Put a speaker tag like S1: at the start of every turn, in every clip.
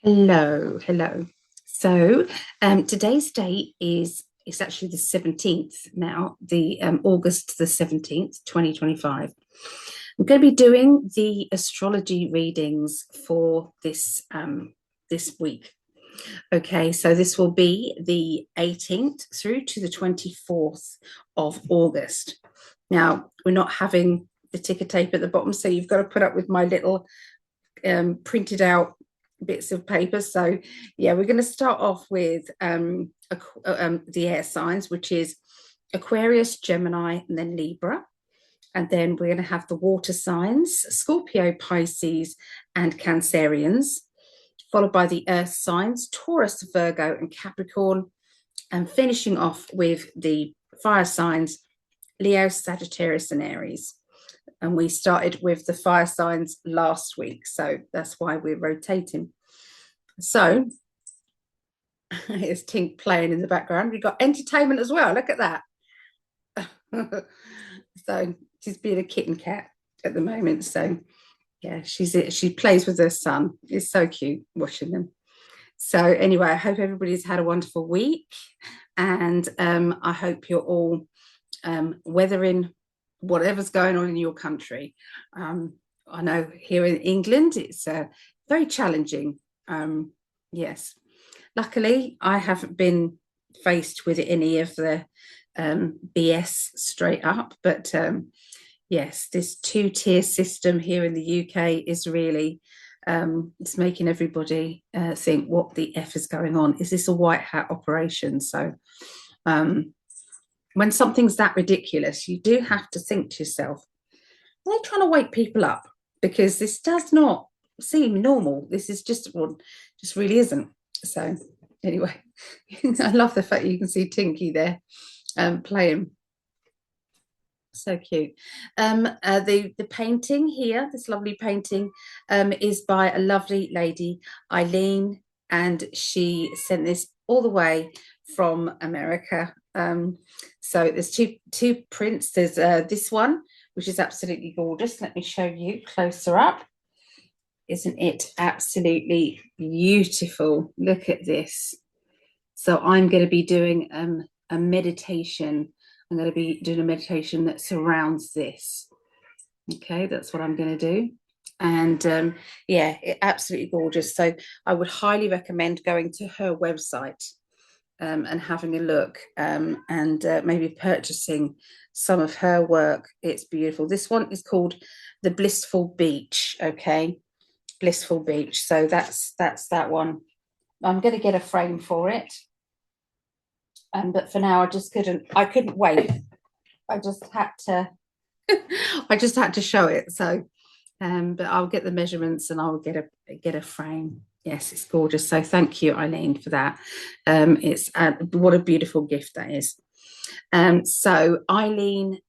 S1: Hello, hello. So today's date is it's actually the 17th now, the August the 17th, 2025. I'm going to be doing the astrology readings for this week. Okay, so this will be the 18th through to the 24th of August. Now, we're not having the ticker tape at the bottom, so you've got to put up with my little printed out bits of paper. So yeah, we're going to start off with the air signs, which is Aquarius, Gemini, and then Libra. And then we're going to have the water signs, Scorpio, Pisces, and Cancereans, followed by the earth signs, Taurus, Virgo, and Capricorn, and finishing off with the fire signs, Leo, Sagittarius, and Aries. And we started with the fire signs last week, so that's why we're rotating. So here's Tink playing in the background. We've got entertainment as well. Look at that. So she's being a kitten cat at the moment. So yeah, she plays with her son. It's so cute watching them. So anyway, I hope everybody's had a wonderful week, and I hope you're all weathering whatever's going on in your country. I know here in England it's very challenging. Yes, luckily I haven't been faced with any of the BS straight up, but yes, this two-tier system here in the UK is really it's making everybody think, what the F is going on? Is this a white hat operation? So when something's that ridiculous, you do have to think to yourself, are they trying to wake people up? Because this does not seem normal. This is just, well, just really isn't. So anyway, I love the fact you can see Tinky there playing. So cute. The painting here, this lovely painting, is by a lovely lady, Eileen, and she sent this all the way from America. So there's two prints. There's this one, which is absolutely gorgeous. Let me show you closer up. Isn't it absolutely beautiful? Look at this. So I'm going to be doing a meditation. I'm going to be doing a meditation that surrounds this. Okay, that's what I'm going to do. And yeah, absolutely gorgeous. So I would highly recommend going to her website and having a look and maybe purchasing some of her work. It's beautiful. This one is called The Blissful Beach. Okay, Blissful Beach. So that's that one. I'm going to get a frame for it. But for now, I couldn't wait. I just had to show it. So, but I'll get the measurements and I'll get a frame. Yes, it's gorgeous. So thank you, Eileen, for that. It's what a beautiful gift that is. So Eileen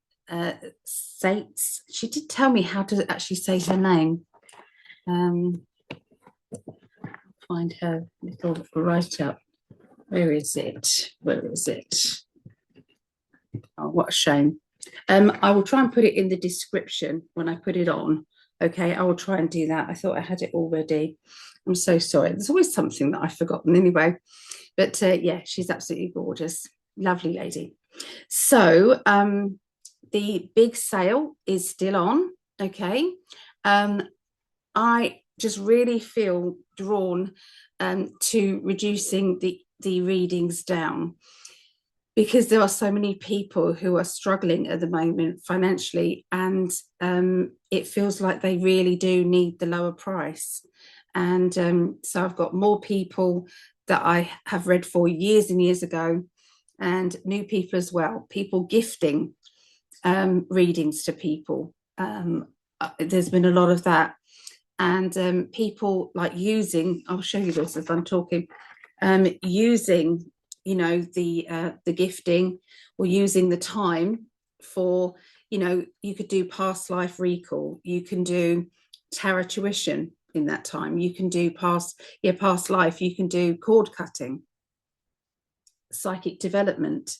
S1: Sates, she did tell me how to actually say her name. Find her little write up. Where is it? Where is it? Oh, what a shame. I will try and put it in the description when I put it on. Okay, I will try and do that. I thought I had it already. I'm so sorry. There's always something that I've forgotten anyway. But yeah, she's absolutely gorgeous. Lovely lady. So the big sale is still on. Okay. I just really feel drawn to reducing the readings down, because there are so many people who are struggling at the moment financially, and it feels like they really do need the lower price. And so I've got more people that I have read for years and years ago, and new people as well, people gifting readings to people. There's been a lot of that. And people like using, I'll show you this as I'm talking, using, you know, the gifting, or using the time for, you know, you could do past life recall, you can do tarot tuition in that time, you can do past life, you can do cord cutting, psychic development.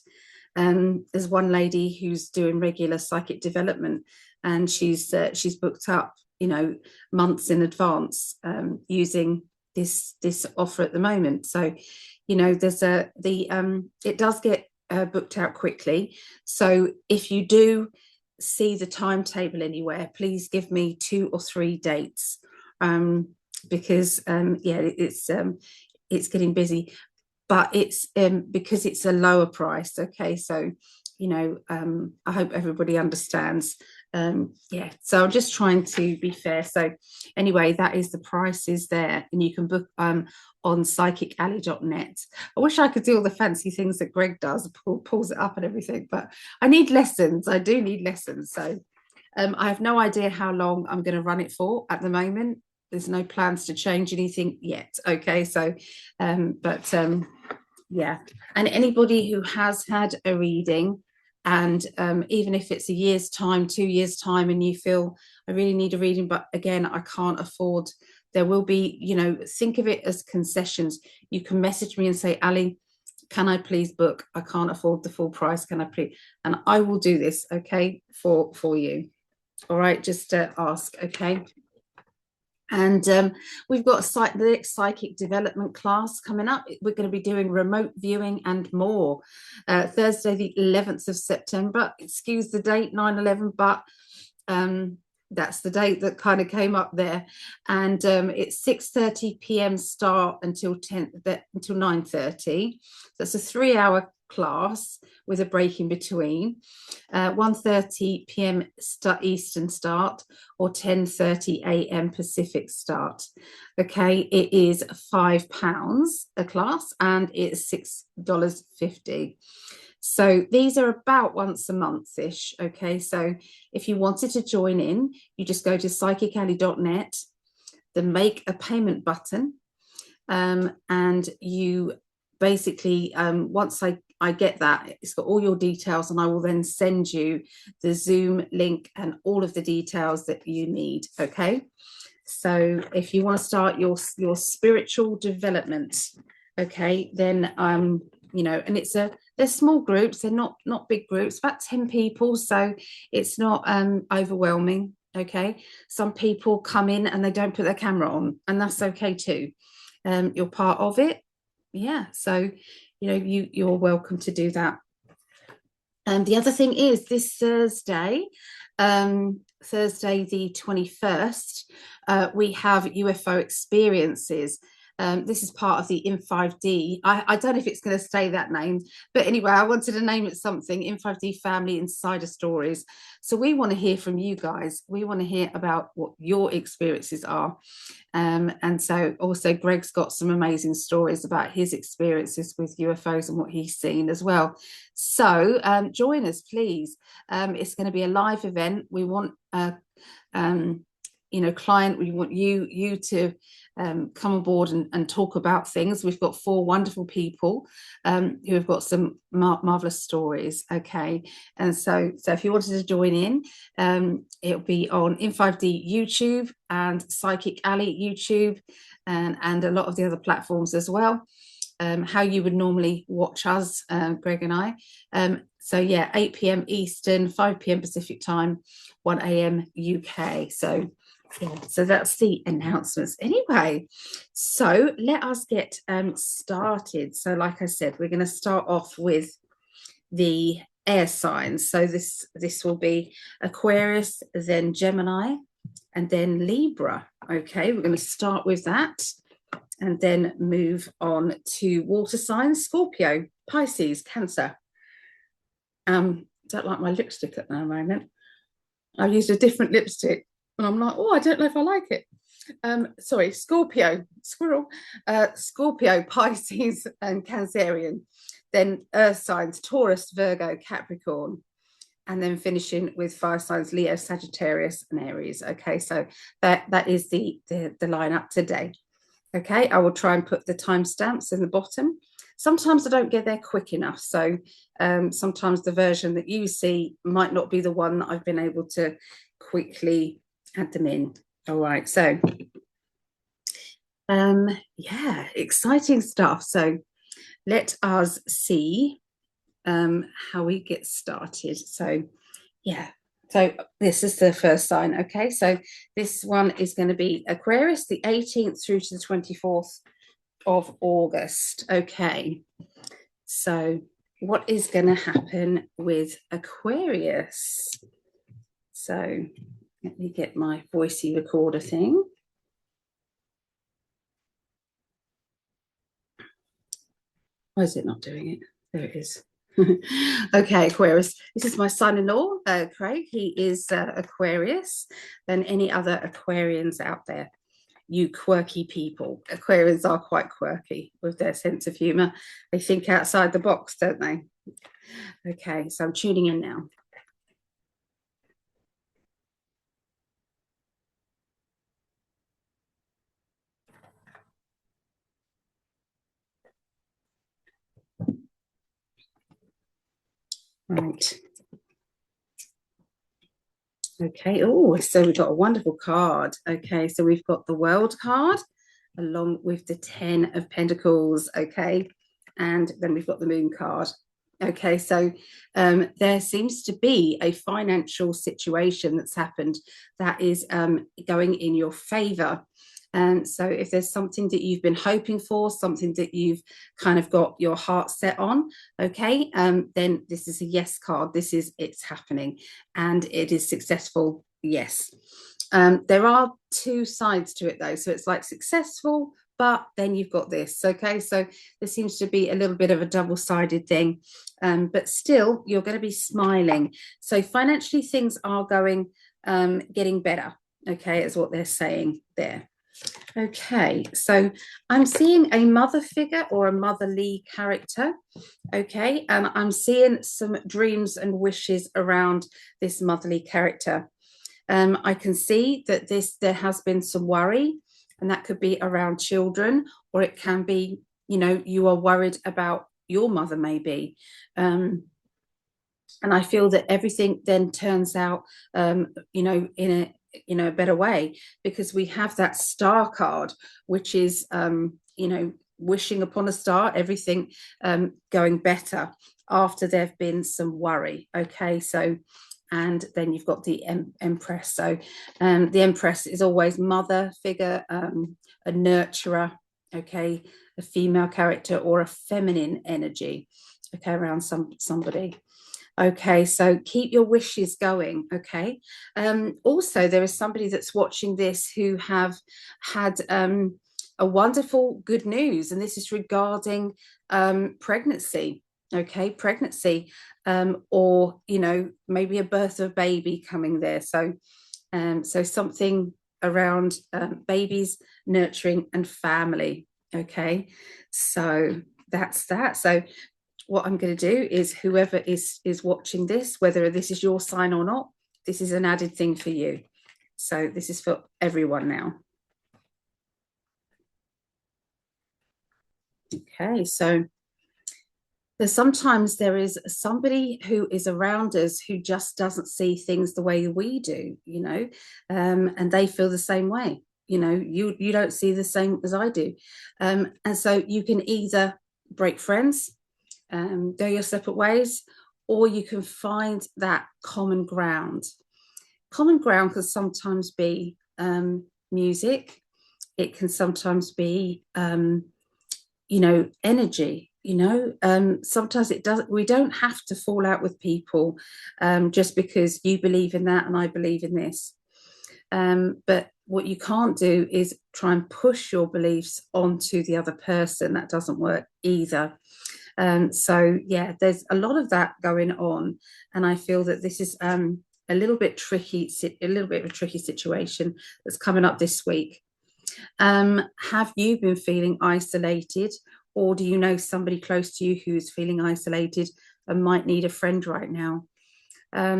S1: There's one lady who's doing regular psychic development, and she's booked up, you know, months in advance, using this offer at the moment. So, you know, there's it does get booked out quickly. So if you do see the timetable anywhere, please give me 2 or 3 dates, because yeah, it's getting busy, but it's because it's a lower price. Okay, so you know, I hope everybody understands. Yeah, so I'm just trying to be fair. So anyway, that is the prices there, and you can book on psychicalley.net. I wish I could do all the fancy things that Greg does, pulls it up and everything, but I need lessons. I do need lessons. So I have no idea how long I'm going to run it for at the moment. There's no plans to change anything yet. Okay, so yeah, and anybody who has had a reading, and even if it's a year's time, 2 years time, and you feel I really need a reading, but again I can't afford, there will be, you know, think of it as concessions. You can message me and say, Ali, can I please book? I can't afford the full price, can I please? And I will do this, okay, for you. All right, just ask, okay. And we've got the next psychic development class coming up. We're going to be doing remote viewing and more. Thursday, the 11th of September. Excuse the date, 9/11, but that's the date that kind of came up there. And it's 6:30 p.m. start until 9:30. So it's a 3-hour class with a break in between. 1:30 p.m. Eastern start, or 10:30 a.m. Pacific start. Okay, it is £5 a class, and it's $6.50. So these are about once a month-ish. Okay, so if you wanted to join in, you just go to psychicalley.net, then make a payment button, and you basically, once I get that, it's got all your details, and I will then send you the Zoom link and all of the details that you need. Okay, so if you want to start your spiritual development, okay, then you know, and they're small groups, they're not big groups, about 10 people, so it's not overwhelming. Okay, some people come in and they don't put their camera on, and that's okay too. You're part of it. Yeah, so you know, you're welcome to do that. And the other thing is this Thursday, Thursday the 21st, we have UFO experiences. This is part of the In 5D. I don't know if it's going to stay that name, but anyway, I wanted to name it something, In 5D Family Insider Stories. So we want to hear from you guys. We want to hear about what your experiences are. And so also Greg's got some amazing stories about his experiences with UFOs and what he's seen as well. So join us, please. It's going to be a live event. We want you know, client, we want you to come aboard and talk about things. We've got 4 wonderful people who have got some marvelous stories. Okay, and so if you wanted to join in, it'll be on In 5D YouTube and Psychic Alley YouTube, and a lot of the other platforms as well. How you would normally watch us, Greg and I. So yeah, 8 p.m. Eastern, 5 p.m. Pacific time, 1 a.m. UK. So yeah, so that's the announcements. Anyway, so let us get started. So like I said, we're going to start off with the air signs. So this will be Aquarius, then Gemini, and then Libra. Okay, we're going to start with that, and then move on to water signs: Scorpio, Pisces, Cancer. Don't like my lipstick at the moment. I used a different lipstick, and I'm like, oh, I don't know if I like it. Sorry, Scorpio, squirrel, Scorpio, Pisces, and Cancerian. Then earth signs: Taurus, Virgo, Capricorn, and then finishing with fire signs: Leo, Sagittarius, and Aries. Okay, so that is the lineup today. Okay, I will try and put the timestamps in the bottom. Sometimes I don't get there quick enough, so sometimes the version that you see might not be the one that I've been able to quickly add them in. All right, so yeah, exciting stuff. So let us see how we get started. So yeah, So this is the first sign. Okay, so this one is going to be Aquarius, the 18th through to the 24th of August. Okay, so what is going to happen with Aquarius? So let me get my voicey recorder thing. Why is it not doing it? There it is. Okay, Aquarius. This is my son-in-law, Craig. He is Aquarius. Than any other Aquarians out there, you quirky people. Aquarians are quite quirky with their sense of humor. They think outside the box, don't they? Okay, so I'm tuning in now. Right. Okay. Oh, so we've got a wonderful card. Okay, so we've got the World card along with the 10 of Pentacles. Okay, and then we've got the Moon card. Okay, so there seems to be a financial situation that's happened that is going in your favor. And so if there's something that you've been hoping for, something that you've kind of got your heart set on, okay, then this is a yes card. This is it's happening and it is successful. Yes. There are two sides to it though. So it's like successful, but then you've got this. Okay. So there seems to be a little bit of a double-sided thing. But still, you're going to be smiling. So financially, things are going, getting better. Okay, is what they're saying there. Okay, so I'm seeing a mother figure or a motherly character. Okay, and I'm seeing some dreams and wishes around this motherly character. I can see that there has been some worry, and that could be around children, or it can be, you are worried about your mother, maybe. And I feel that everything then turns out, in a better way, because we have that star card, which is, wishing upon a star, everything going better after there've been some worry. Okay, so and then you've got the Empress. So the Empress is always mother figure, a nurturer, okay, a female character or a feminine energy, okay, around somebody. Okay, so keep your wishes going. Okay. Also, there is somebody that's watching this who have had a wonderful good news, and this is regarding pregnancy. Okay, pregnancy, or maybe a birth of a baby coming there. So, so something around babies, nurturing, and family. Okay, so that's that. So what I'm going to do is whoever is watching this, whether this is your sign or not, this is an added thing for you. So this is for everyone now. Okay, so sometimes there is somebody who is around us who just doesn't see things the way we do, and they feel the same way. You don't see the same as I do, and so you can either break friends, go your separate ways, or you can find that common ground. Common ground can sometimes be music. It can sometimes be, energy. Sometimes it does. We don't have to fall out with people just because you believe in that and I believe in this. But what you can't do is try and push your beliefs onto the other person. That doesn't work either. So yeah, there's a lot of that going on, and I feel that this is a little bit tricky, a little bit of a tricky situation that's coming up this week. Have you been feeling isolated, or do you know somebody close to you who's feeling isolated and might need a friend right now?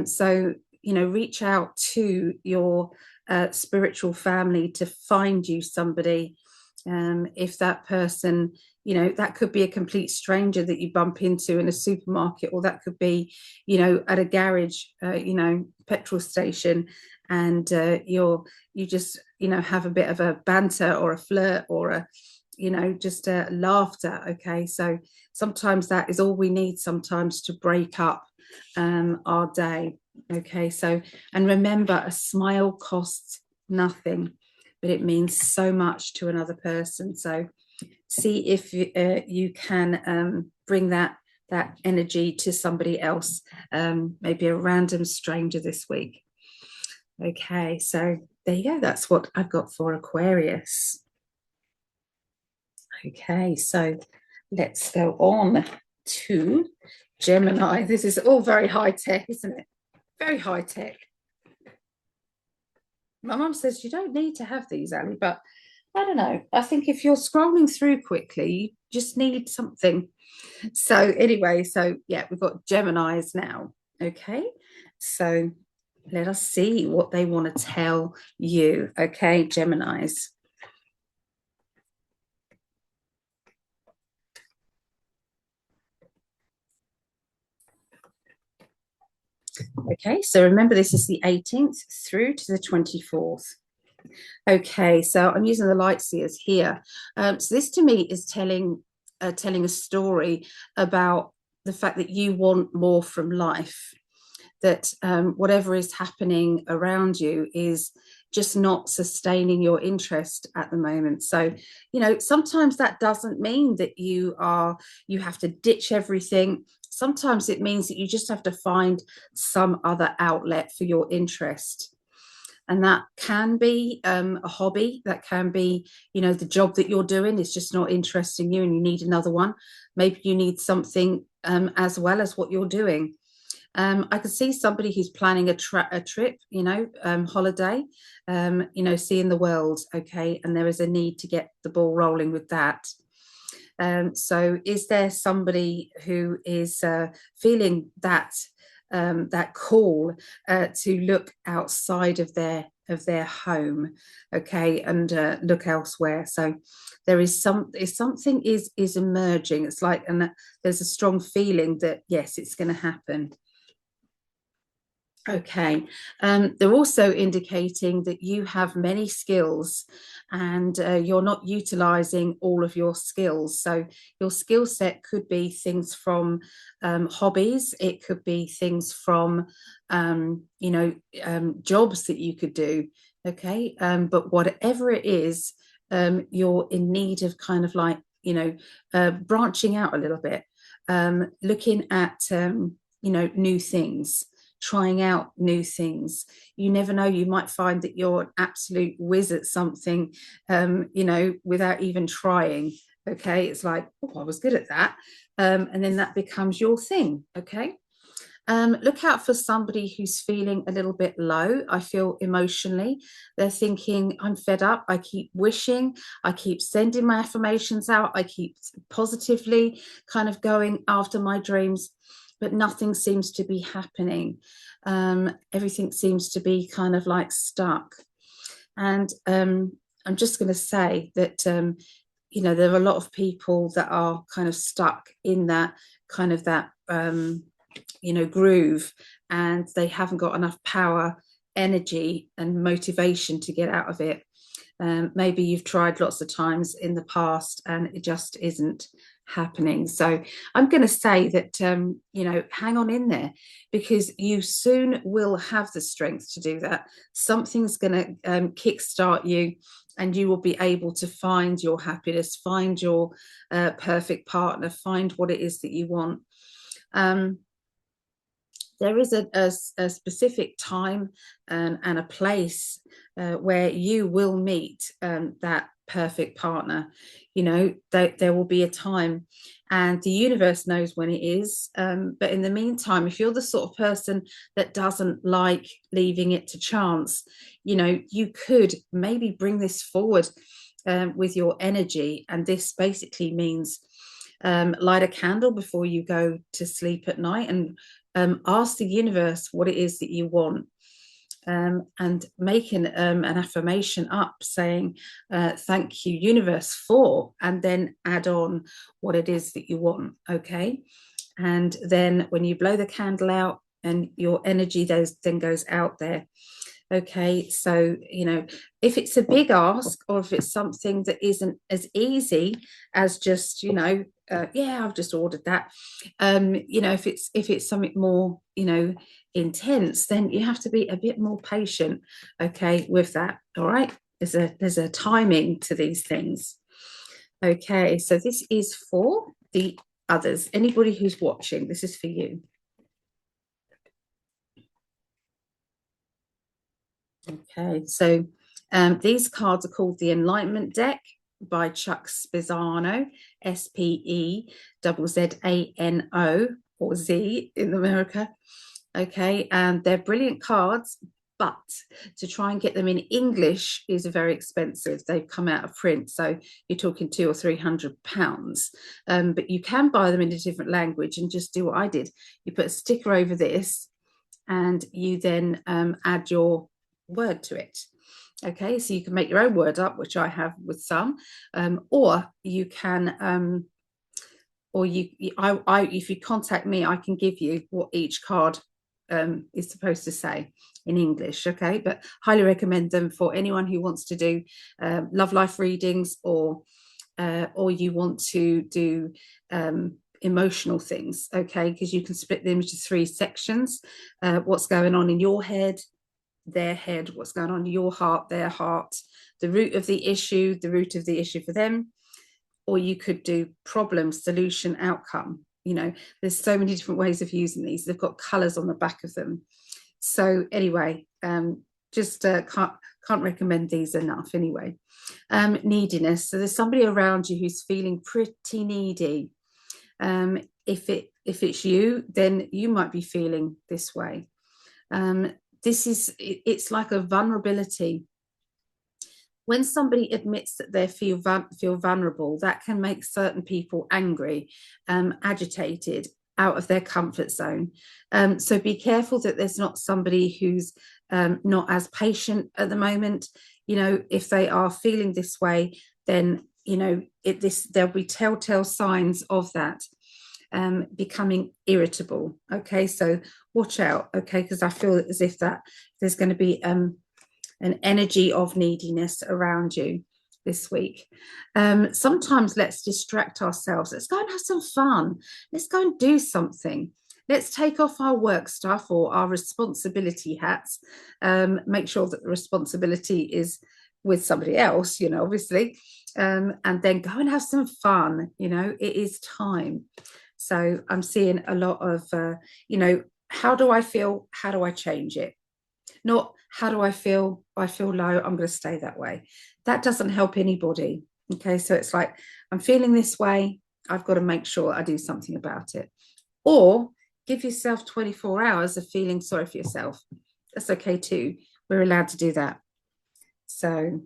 S1: So reach out to your spiritual family to find you somebody. If that person, that could be a complete stranger that you bump into in a supermarket, or that could be, at a garage, petrol station, and you just, have a bit of a banter or a flirt or a, just a laughter. Okay, so sometimes that is all we need sometimes to break up our day. Okay, so, and remember, a smile costs nothing, but it means so much to another person. So see if you can bring that energy to somebody else, maybe a random stranger this week. Okay, so there you go. That's what I've got for Aquarius. Okay, so let's go on to Gemini. This is all very high tech, isn't it? Very high tech. My mum says you don't need to have these, Ali, but I don't know. I think if you're scrolling through quickly, you just need something. So anyway, so yeah, we've got Geminis now. Okay, so let us see what they want to tell you. Okay, Geminis. Okay, so remember this is the 18th through to the 24th. Okay, so I'm using the light seers here. So this to me is telling a story about the fact that you want more from life, that whatever is happening around you is just not sustaining your interest at the moment. So, sometimes that doesn't mean that you have to ditch everything. Sometimes it means that you just have to find some other outlet for your interest. And that can be a hobby. That can be, the job that you're doing is just not interesting you and you need another one. Maybe you need something as well as what you're doing. I could see somebody who's planning a trip, holiday, seeing the world. Okay. And there is a need to get the ball rolling with that. So is there somebody who is feeling that call to look outside of their home, okay, and look elsewhere? So there is something is emerging. It's like, and there's a strong feeling that yes, it's going to happen. Okay. They're also indicating that you have many skills and you're not utilizing all of your skills. So your skill set could be things from hobbies, it could be things from, jobs that you could do. Okay. But whatever it is, you're in need of kind of like, branching out a little bit, looking at, new things, trying out new things. You never know, you might find that you're an absolute whiz at something, without even trying. Okay, it's like, oh, I was good at that. And then that becomes your thing. Okay. Look out for somebody who's feeling a little bit low. I feel emotionally. They're thinking, I'm fed up. I keep wishing. I keep sending my affirmations out. I keep positively kind of going after my dreams, but nothing seems to be happening. Everything seems to be kind of like stuck. And I'm just going to say that, there are a lot of people that are kind of stuck in that kind of that, groove, and they haven't got enough power, energy, and motivation to get out of it. Maybe you've tried lots of times in the past and it just isn't happening. So I'm going to say that, hang on in there, because you soon will have the strength to do that. Something's going to kickstart you, and you will be able to find your happiness, find your perfect partner, find what it is that you want. There is a specific time and a place where you will meet that perfect partner. There will be a time, and the universe knows when it is. But in the meantime, if you're the sort of person that doesn't like leaving it to chance, you could maybe bring this forward with your energy. And this basically means light a candle before you go to sleep at night and ask the universe what it is that you want, and make an affirmation up saying, thank you, universe, for, and then add on what it is that you want. Okay. And then when you blow the candle out and your energy then goes out there. Okay, so if it's a big ask, or if it's something that isn't as easy as just yeah, I've just ordered that. If it's something more intense, then you have to be a bit more patient, okay, with that. All right, there's a timing to these things. Okay, so this is for the others. Anybody who's watching, this is for you. Okay, so these cards are called the Enlightenment deck by Chuck Spezzano, Spezzano, or Z in America. Okay, and they're brilliant cards, but to try and get them in English is very expensive. They've come out of print, so you're talking £200 or £300. But you can buy them in a different language and just do what I did. You put a sticker over this, and you then add your word to it. Okay, so you can make your own word up, which I have with some, or you can, if you contact me, I can give you what each card is supposed to say in English. Okay, but highly recommend them for anyone who wants to do love life readings, or you want to do emotional things. Okay, because you can split them into 3 sections: what's going on in your head, their head, what's going on in your heart, their heart, the root of the issue for them. Or you could do problem, solution, outcome. You know, there's so many different ways of using these. They've got colors on the back of them. So anyway, just can't recommend these enough. Anyway, neediness. So there's somebody around you who's feeling pretty needy. If it's you, then you might be feeling this way. It's like a vulnerability. When somebody admits that they feel vulnerable, that can make certain people angry, agitated, out of their comfort zone. So be careful that there's not somebody who's not as patient at the moment. You know, if they are feeling this way, then, you know, there'll be telltale signs of that. Becoming irritable. Okay, so watch out. Okay, because I feel as if that there's going to be an energy of neediness around you this week. Sometimes let's distract ourselves. Let's go and have some fun. Let's go and do something. Let's take off our work stuff or our responsibility hats. Make sure that the responsibility is with somebody else, you know, obviously, and then go and have some fun. You know, it is time. So I'm seeing a lot of, you know, how do I feel? How do I change it? Not how do I feel? I feel low. I'm going to stay that way. That doesn't help anybody. Okay, so it's like, I'm feeling this way. I've got to make sure I do something about it. Or give yourself 24 hours of feeling sorry for yourself. That's okay too. We're allowed to do that. So,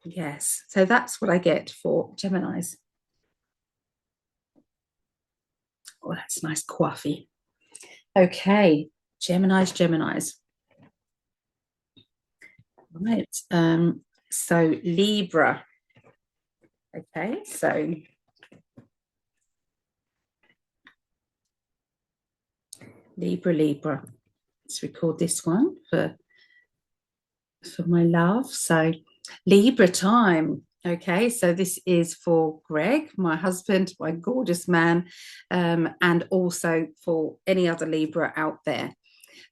S1: yes. So that's what I get for Geminis. Oh, that's nice coffee. Okay, Geminis. Right. So Libra. Okay, so Libra. Let's record this one for my love. So Libra time. Okay, so this is for Greg, my husband, my gorgeous man, and also for any other Libra out there.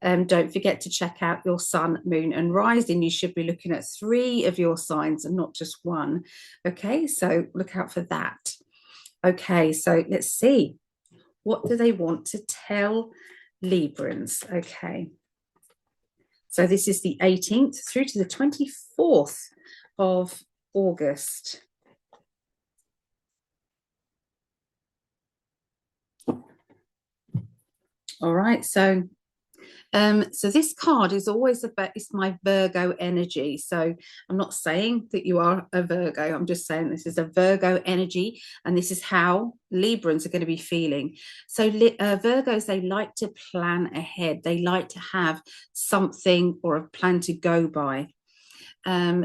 S1: Don't forget to check out your sun, moon, and rising. You should be looking at 3 of your signs and not just 1. Okay, so look out for that. Okay, so let's see. What do they want to tell Librans? Okay. So this is the 18th through to the 24th of August. All right, so this card is always about, it's my Virgo energy. So I'm not saying that you are a Virgo. I'm just saying this is a Virgo energy, and this is how Librans are going to be feeling. So Virgos, they like to plan ahead. They like to have something or a plan to go by.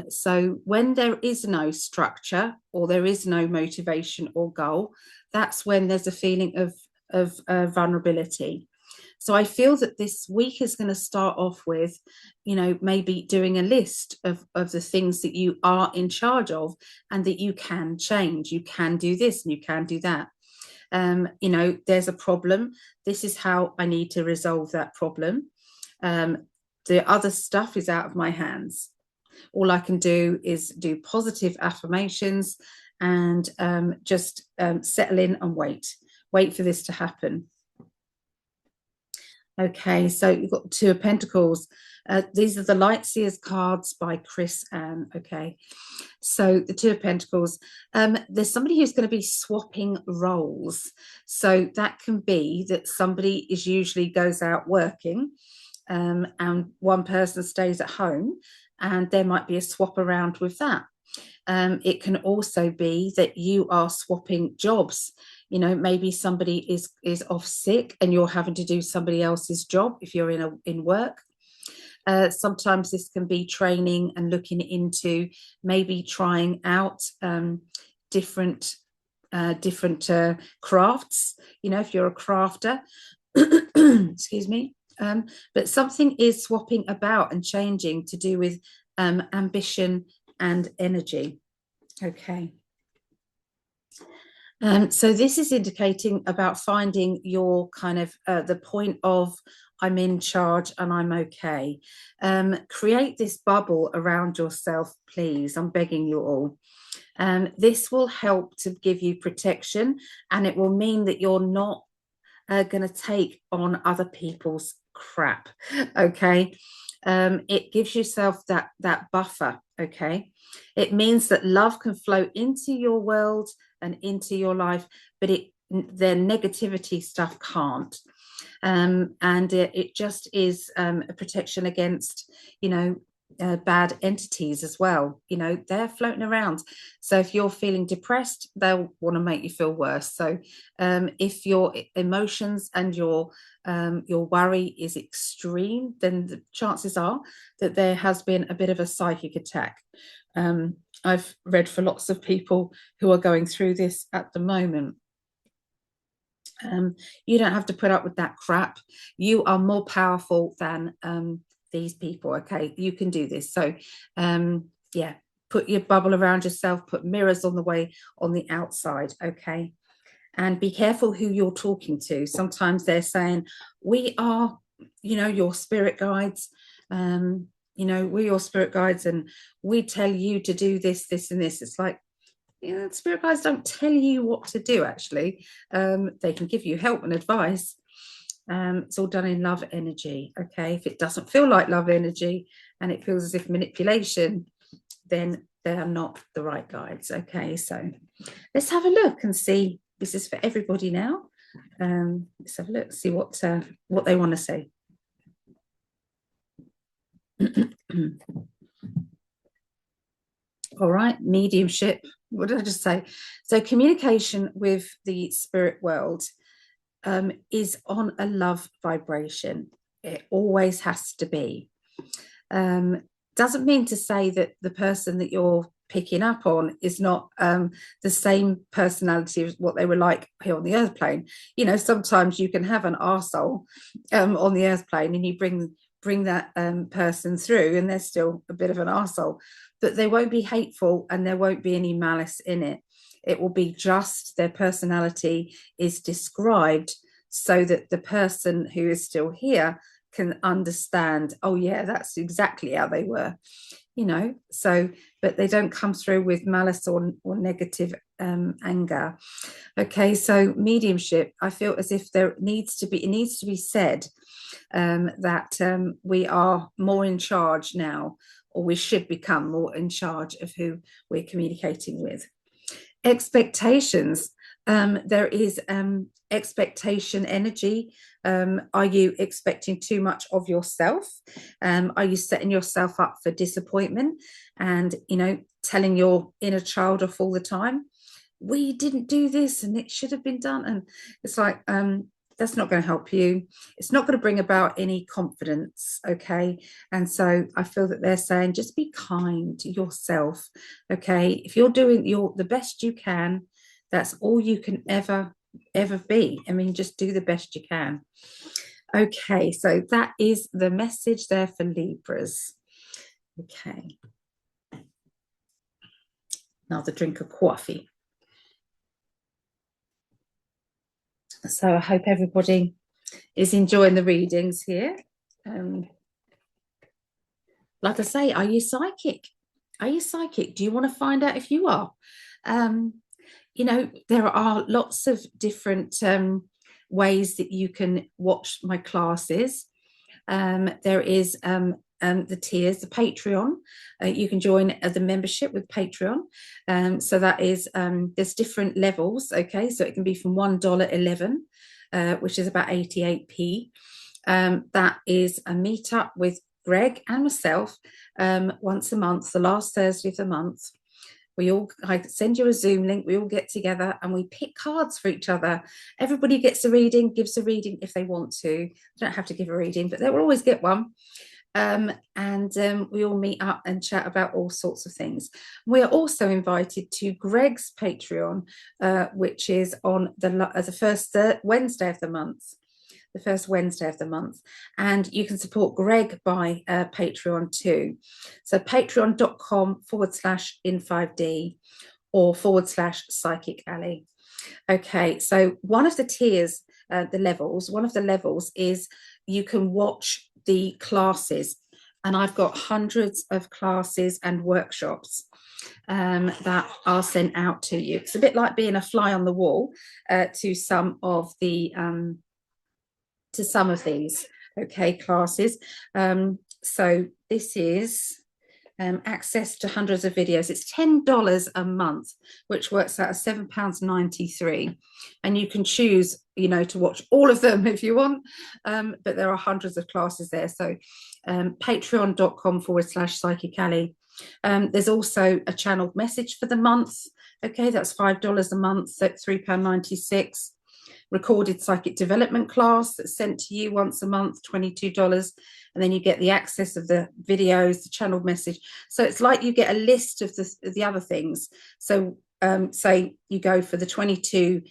S1: So when there is no structure or there is no motivation or goal, that's when there's a feeling of vulnerability. So I feel that this week is going to start off with, you know, maybe doing a list of the things that you are in charge of and that you can change. You can do this and you can do that. You know, there's a problem. This is how I need to resolve that problem. The other stuff is out of my hands. All I can do is do positive affirmations and just settle in and wait for this to happen. Okay, so you've got Two of Pentacles. These are the Light Seers cards by Chris Ann. Okay, so the Two of Pentacles. There's somebody who's going to be swapping roles. So that can be that somebody usually goes out working, and one person stays at home, and there might be a swap around with that. It can also be that you are swapping jobs. You know, maybe somebody is off sick and you're having to do somebody else's job if you're in work. Sometimes this can be training and looking into maybe trying out different crafts. You know, if you're a crafter, excuse me. But something is swapping about and changing to do with ambition and energy. Okay. So this is indicating about finding your kind of the point of I'm in charge and I'm okay. Create this bubble around yourself, please. I'm begging you all. This will help to give you protection, and it will mean that you're not going to take on other people's crap. Okay. It gives yourself that buffer. Okay. It means that love can flow into your world and into your life, but their negativity stuff can't. And it just is a protection against, you know, bad entities as well. You know, they're floating around. So if you're feeling depressed, they'll want to make you feel worse. So if your emotions and your worry is extreme, then the chances are that there has been a bit of a psychic attack. I've read for lots of people who are going through this at the moment. You don't have to put up with that crap. You are more powerful than these people. Okay, you can do this. So yeah, put your bubble around yourself, put mirrors on the outside. Okay, and be careful who you're talking to. Sometimes they're saying, we are, you know, your spirit guides. You know, we're your spirit guides and we tell you to do this, this, and this. It's like, you know, spirit guides don't tell you what to do, actually. They can give you help and advice. It's all done in love energy. Okay, if it doesn't feel like love energy and it feels as if manipulation, then they're not the right guides. Okay, so let's have a look and see. This is for everybody now. Let's have a look, see what they want to say. All right, mediumship. What did I just say? So communication with the spirit world is on a love vibration. It always has to be. Doesn't mean to say that the person that you're picking up on is not the same personality as what they were like here on the earth plane. You know, sometimes you can have an arsehole on the earth plane and you bring that person through and they're still a bit of an arsehole, but they won't be hateful and there won't be any malice in it. It will be just their personality is described so that the person who is still here can understand, oh yeah, that's exactly how they were, you know. So, but they don't come through with malice or negative anger. Okay, so mediumship, I feel as if it needs to be said that we are more in charge now, or we should become more in charge of who we're communicating with. Expectations. There is expectation energy. Are you expecting too much of yourself? Are you setting yourself up for disappointment and, you know, telling your inner child off all the time? We didn't do this and it should have been done. And it's like, that's not going to help you. It's not going to bring about any confidence. Okay. And so I feel that they're saying, just be kind to yourself. Okay. If you're doing the best you can, that's all you can ever be. I mean, just do the best you can. Okay. So that is the message there for Libras. Okay. Another drink of coffee. So I hope everybody is enjoying the readings here. Like I say, are you psychic? Are you psychic? Do you want to find out if you are? You know, there are lots of different ways that you can watch my classes. There is the tiers, the Patreon. You can join the membership with Patreon. So that is, there's different levels. Okay, so it can be from $1.11, which is about 88p. That is a meetup with Greg and myself once a month, the last Thursday of the month. I send you a Zoom link, we all get together and we pick cards for each other. Everybody gets a reading, gives a reading if they want to. They don't have to give a reading, but they will always get one. We all meet up and chat about all sorts of things. We are also invited to Greg's Patreon, which is on the first Wednesday of the month. The first Wednesday of the month, and you can support Greg by Patreon too. So patreon.com/in5d or /Psychic Alley. Okay, so one of the tiers, one of the levels is you can watch the classes, and I've got hundreds of classes and workshops that are sent out to you. It's a bit like being a fly on the wall to some of these classes. So this is access to hundreds of videos. It's $10 a month, which works out as £7.93, and you can choose, you know, to watch all of them if you want, but there are hundreds of classes there. So patreon.com/Psychic Alley. There's also a channeled message for the month. Okay, that's $5 a month, so £3.96. Recorded psychic development class that's sent to you once a month, $22, and then you get the access of the videos, the channeled message. So it's like you get a list of the other things. So say you go for the $22,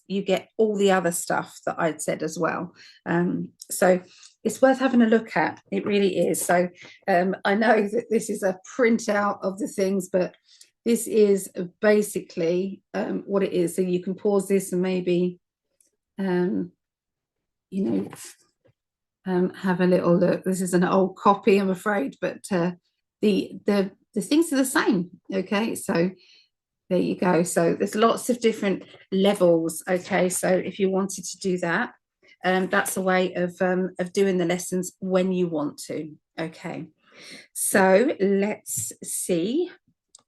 S1: you get all the other stuff that I'd said as well. So it's worth having a look at. It really is. So I know that this is a printout of the things, but this is basically what it is. So you can pause this and maybe have a little look. This is an old copy, I'm afraid, but the things are the same. Okay, so there you go. So there's lots of different levels. Okay, so if you wanted to do that, that's a way of doing the lessons when you want to. Okay, so let's see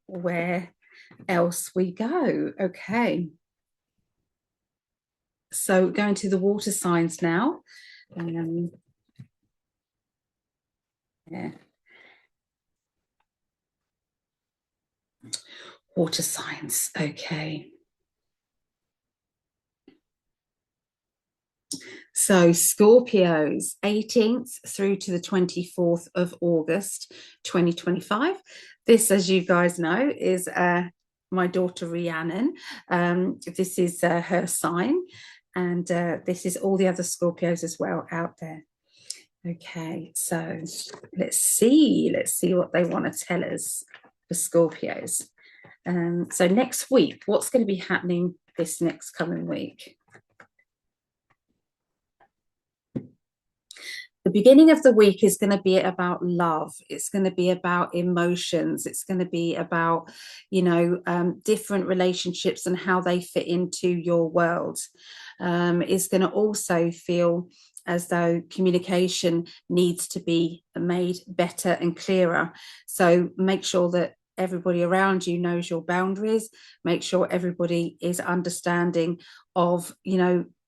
S1: where else we go. Okay, so going to the water signs now. Yeah. Water signs. Okay. So Scorpios, 18th through to the 24th of August 2025. This, as you guys know, is my daughter Rhiannon. This is her sign, and this is all the other Scorpios as well out there. Okay, so let's see what they want to tell us for Scorpios. So next week, what's going to be happening this next coming week? The beginning of the week is going to be about love. It's going to be about emotions. It's going to be about, different relationships and how they fit into your world. It's going to also feel as though communication needs to be made better and clearer. So make sure that everybody around you knows your boundaries. Make sure everybody is understanding of,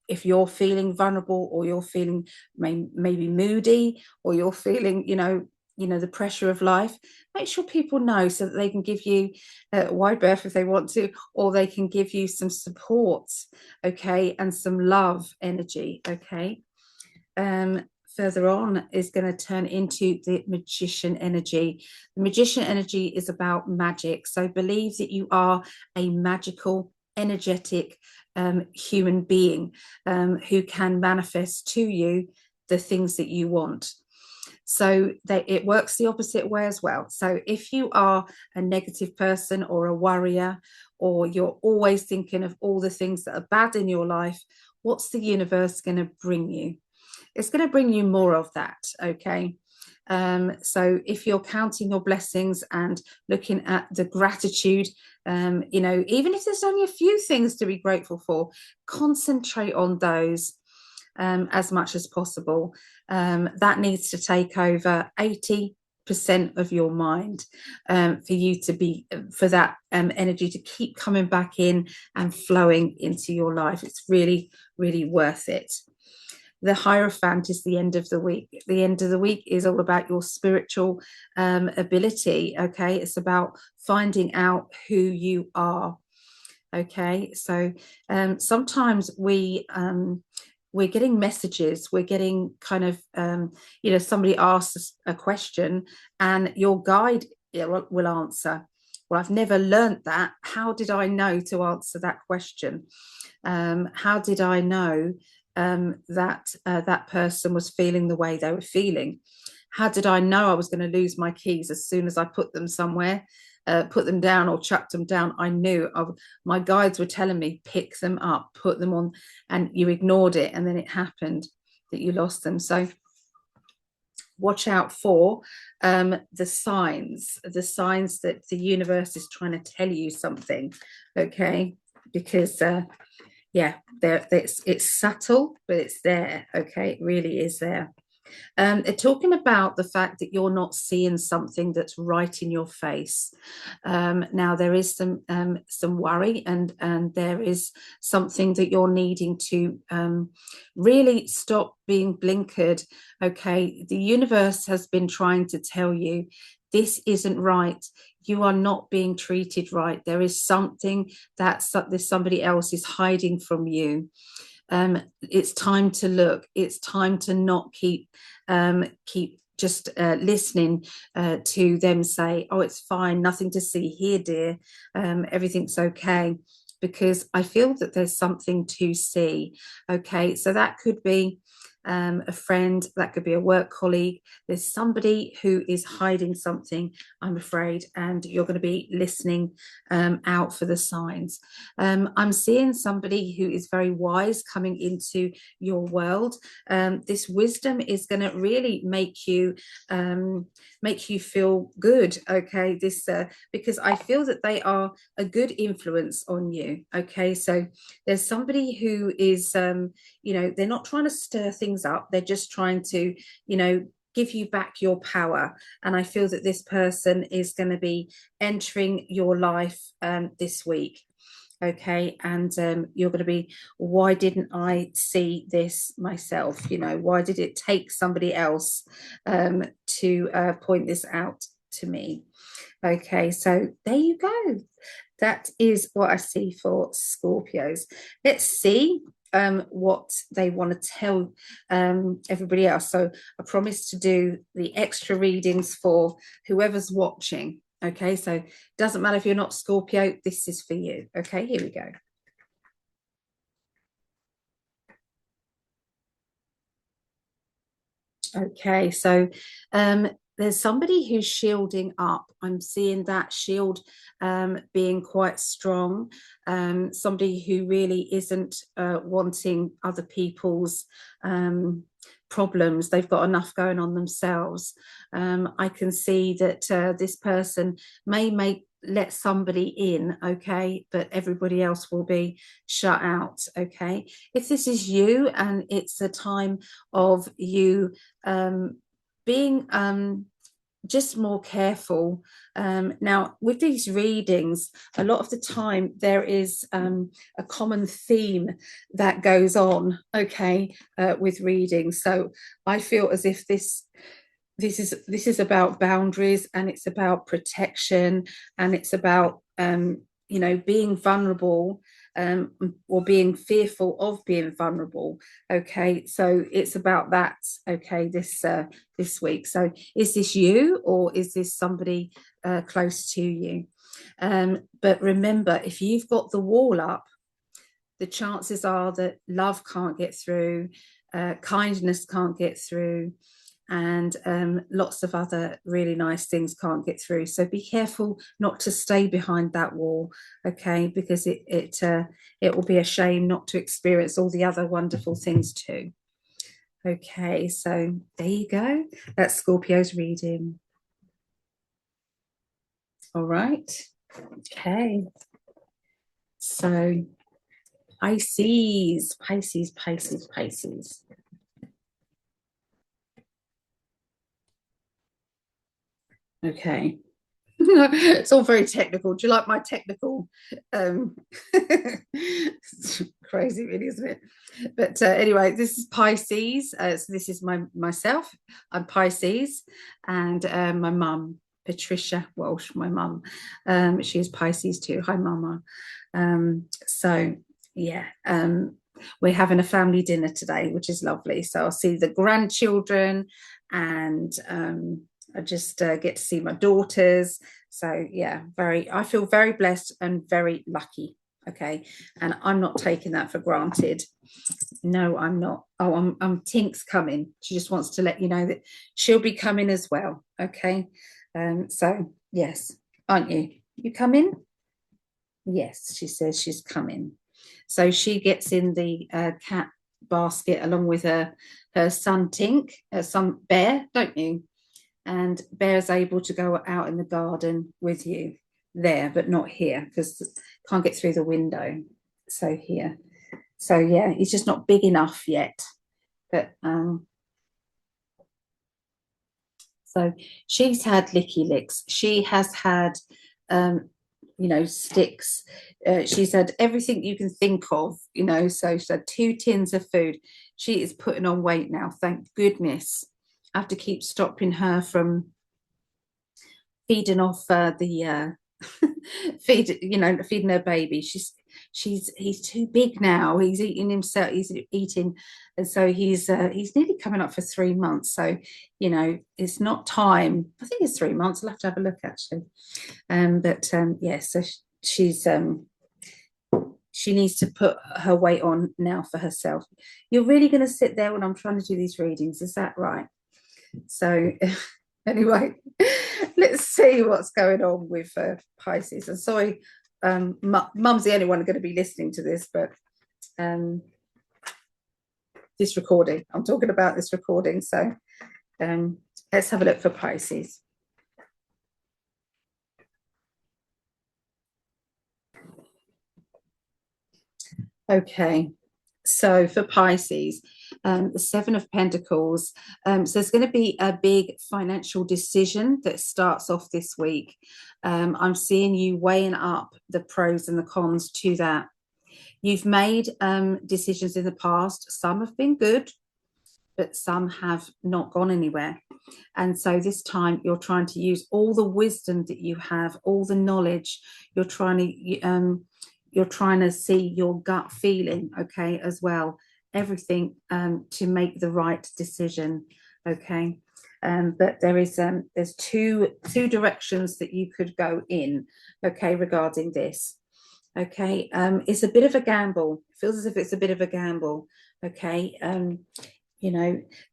S1: if you're feeling vulnerable, or you're feeling maybe moody, or you're feeling, the pressure of life, make sure people know, so that they can give you a wide berth if they want to, or they can give you some support, okay, and some love energy, okay. Further on is going to turn into the Magician energy. The Magician energy is about magic. So believe that you are a magical, energetic human being who can manifest to you the things that you want. So it works the opposite way as well. So if you are a negative person or a worrier, or you're always thinking of all the things that are bad in your life, what's the universe going to bring you? it's going to bring you more of that. Okay. So if you're counting your blessings and looking at the gratitude, you know, even if there's only a few things to be grateful for, concentrate on those as much as possible. That needs to take over 80% of your mind for you to be, for that energy to keep coming back in and flowing into your life. It's really, really worth it. The Hierophant is the end of the week. The end of the week is all about your spiritual ability. Okay, it's about finding out who you are. Okay, so sometimes we're getting messages, we're getting kind of you know, somebody asks a question and your guide will answer. Well, I've never learned that. How did I know to answer that question? How did I know that that person was feeling the way they were feeling? How did I know I was going to lose my keys as soon as I put them somewhere, put them down or chucked them down? I knew. My guides were telling me, pick them up, put them on, and you ignored it, and then it happened that you lost them. So watch out for the signs that the universe is trying to tell you something. Okay, because yeah, it's subtle, but it's there. Okay, it really is there. They're talking about the fact that you're not seeing something that's right in your face. Now there is some worry, and there is something that you're needing to really stop being blinkered. Okay, the universe has been trying to tell you this isn't right. You are not being treated right. There is something that there's somebody else is hiding from you. It's time to look. It's time to not keep just listening to them say, oh, it's fine, nothing to see here, dear, everything's okay, because I feel that there's something to see. Okay, so that could be a friend, that could be a work colleague. There's somebody who is hiding something, I'm afraid, and you're going to be listening out for the signs. I'm seeing somebody who is very wise coming into your world. This wisdom is going to really make you feel good. Okay, this because I feel that they are a good influence on you. Okay, so there's somebody who is you know, they're not trying to stir things up, they're just trying to, you know, give you back your power. And I feel that this person is going to be entering your life this week. Okay, and you're going to be, why didn't I see this myself? You know, why did it take somebody else to point this out to me? Okay, so there you go. That is what I see for Scorpios. Let's see what they want to tell everybody else. So I promised to do the extra readings for whoever's watching. Okay, so it doesn't matter if you're not Scorpio, this is for you. Okay, here we go. Okay, so there's somebody who's shielding up. I'm seeing that shield being quite strong. Somebody who really isn't wanting other people's problems. They've got enough going on themselves. I can see that this person may let somebody in, okay, but everybody else will be shut out. Okay, if this is you and it's a time of you being just more careful. Now, with these readings, a lot of the time there is a common theme that goes on, okay, with readings. So I feel as if this is about boundaries, and it's about protection, and it's about you know, being vulnerable, or being fearful of being vulnerable. Okay, so it's about that. Okay, this week. So is this you, or is this somebody close to you? But remember, if you've got the wall up, the chances are that love can't get through, kindness can't get through, and lots of other really nice things can't get through. So be careful not to stay behind that wall, okay, because it will be a shame not to experience all the other wonderful things too. Okay, so there you go. That's Scorpio's reading. All right. Okay. So Pisces, Pisces, Pisces, Pisces. Okay. It's all very technical. Do you like my technical? It's crazy, really, isn't it? But anyway, this is Pisces. So this is myself. I'm Pisces, and my mum, Patricia Walsh, my mum. She is Pisces too. Hi, Mama. So yeah, we're having a family dinner today, which is lovely. So I'll see the grandchildren, and I just get to see my daughters. So yeah, I feel very blessed and very lucky. Okay. And I'm not taking that for granted. No, I'm not. Oh, I'm Tink's coming. She just wants to let you know that she'll be coming as well. Okay. So yes, aren't you? You coming? Yes, she says she's coming. So she gets in the cat basket along with her son Tink, her son Bear, don't you? And Bear's able to go out in the garden with you there, but not here because can't get through the window. So here. So yeah, he's just not big enough yet. But so she's had licky licks. She has had sticks. She's had everything you can think of, so she's had 2 tins of food. She is putting on weight now, thank goodness. I have to keep stopping her from feeding off the feeding her baby. He's too big now. He's eating himself. He's eating, and so he's nearly coming up for 3 months. So it's not time. I think it's 3 months. I'll have to have a look actually. But yeah, so she needs to put her weight on now for herself. You're really going to sit there when I'm trying to do these readings, is that right? So anyway, let's see what's going on with Pisces. And sorry, Mum's the only one going to be listening to this, but this recording, I'm talking about this recording. So let's have a look for Pisces. Okay, so for Pisces, the Seven of Pentacles. So there's going to be a big financial decision that starts off this week. I'm seeing you weighing up the pros and the cons to that. You've made decisions in the past. Some have been good, but some have not gone anywhere. And so this time you're trying to use all the wisdom that you have, all the knowledge. You're trying to see your gut feeling, okay, as well. Everything to make the right decision, okay. But there's two directions that you could go in, okay, regarding this. Okay, it's a bit of a gamble. It feels as if it's a bit of a gamble. Okay, the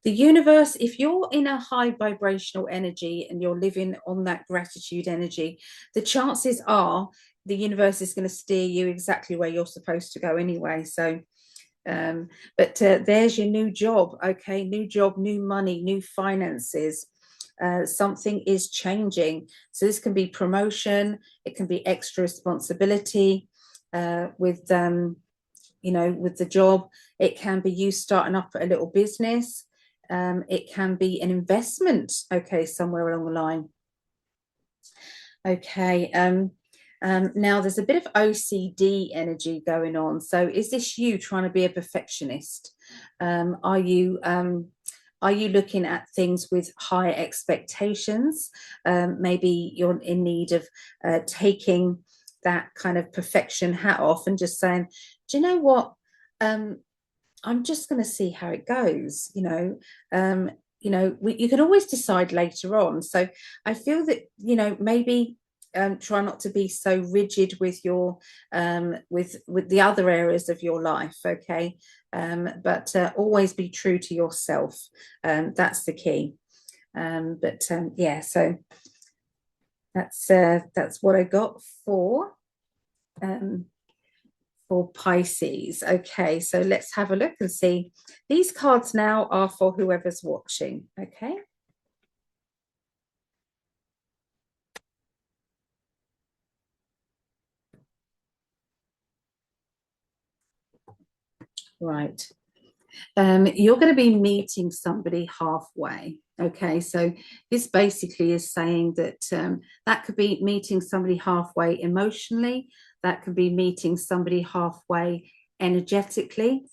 S1: universe, if you're in a high vibrational energy and you're living on that gratitude energy, the chances are the universe is going to steer you exactly where you're supposed to go anyway. So but there's your new job. Okay, new job, new money, new finances. Something is changing. So this can be promotion, it can be extra responsibility with the job. It can be you starting up a little business. It can be an investment, okay, somewhere along the line. Okay, now there's a bit of OCD energy going on. So is this you trying to be a perfectionist? Are you looking at things with high expectations? Maybe you're in need of taking that kind of perfection hat off and just saying, do you know what? I'm just going to see how it goes. You can always decide later on. So I feel that maybe try not to be so rigid with your with the other areas of your life. Okay, but always be true to yourself. That's the key. Yeah, so that's what I got for for Pisces. Okay, so let's have a look and see. These cards now are for whoever's watching. Okay. Right. You're going to be meeting somebody halfway. Okay, so this basically is saying that that could be meeting somebody halfway emotionally, that could be meeting somebody halfway energetically,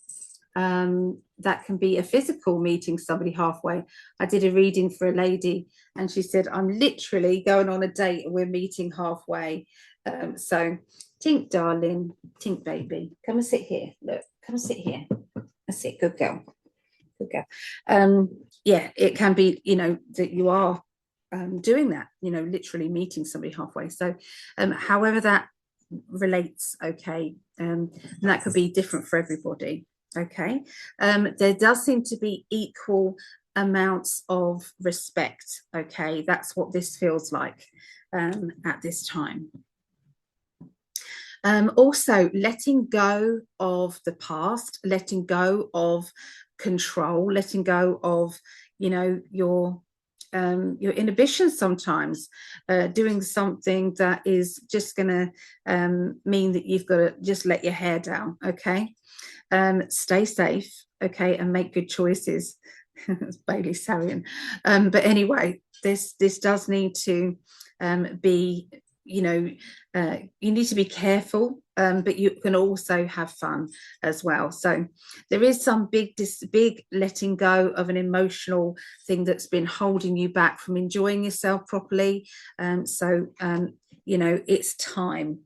S1: that can be a physical meeting somebody halfway. I did a reading for a lady and she said, I'm literally going on a date and we're meeting halfway. So Tink, darling, Tink, baby, come and sit here. Look, come and sit here. That's it. Good girl. Good girl. Yeah, it can be, that you are doing that, literally meeting somebody halfway. So however that relates, okay, and that could be different for everybody. Okay. There does seem to be equal amounts of respect. Okay. That's what this feels like at this time. Also, letting go of the past, letting go of control, letting go of, your inhibitions sometimes, doing something that is just going to mean that you've got to just let your hair down, okay? Stay safe, okay, and make good choices. It's Bailey Sarian. But anyway, this does need to be, you need to be careful, but you can also have fun as well. So there is some big letting go of an emotional thing that's been holding you back from enjoying yourself properly. It's time.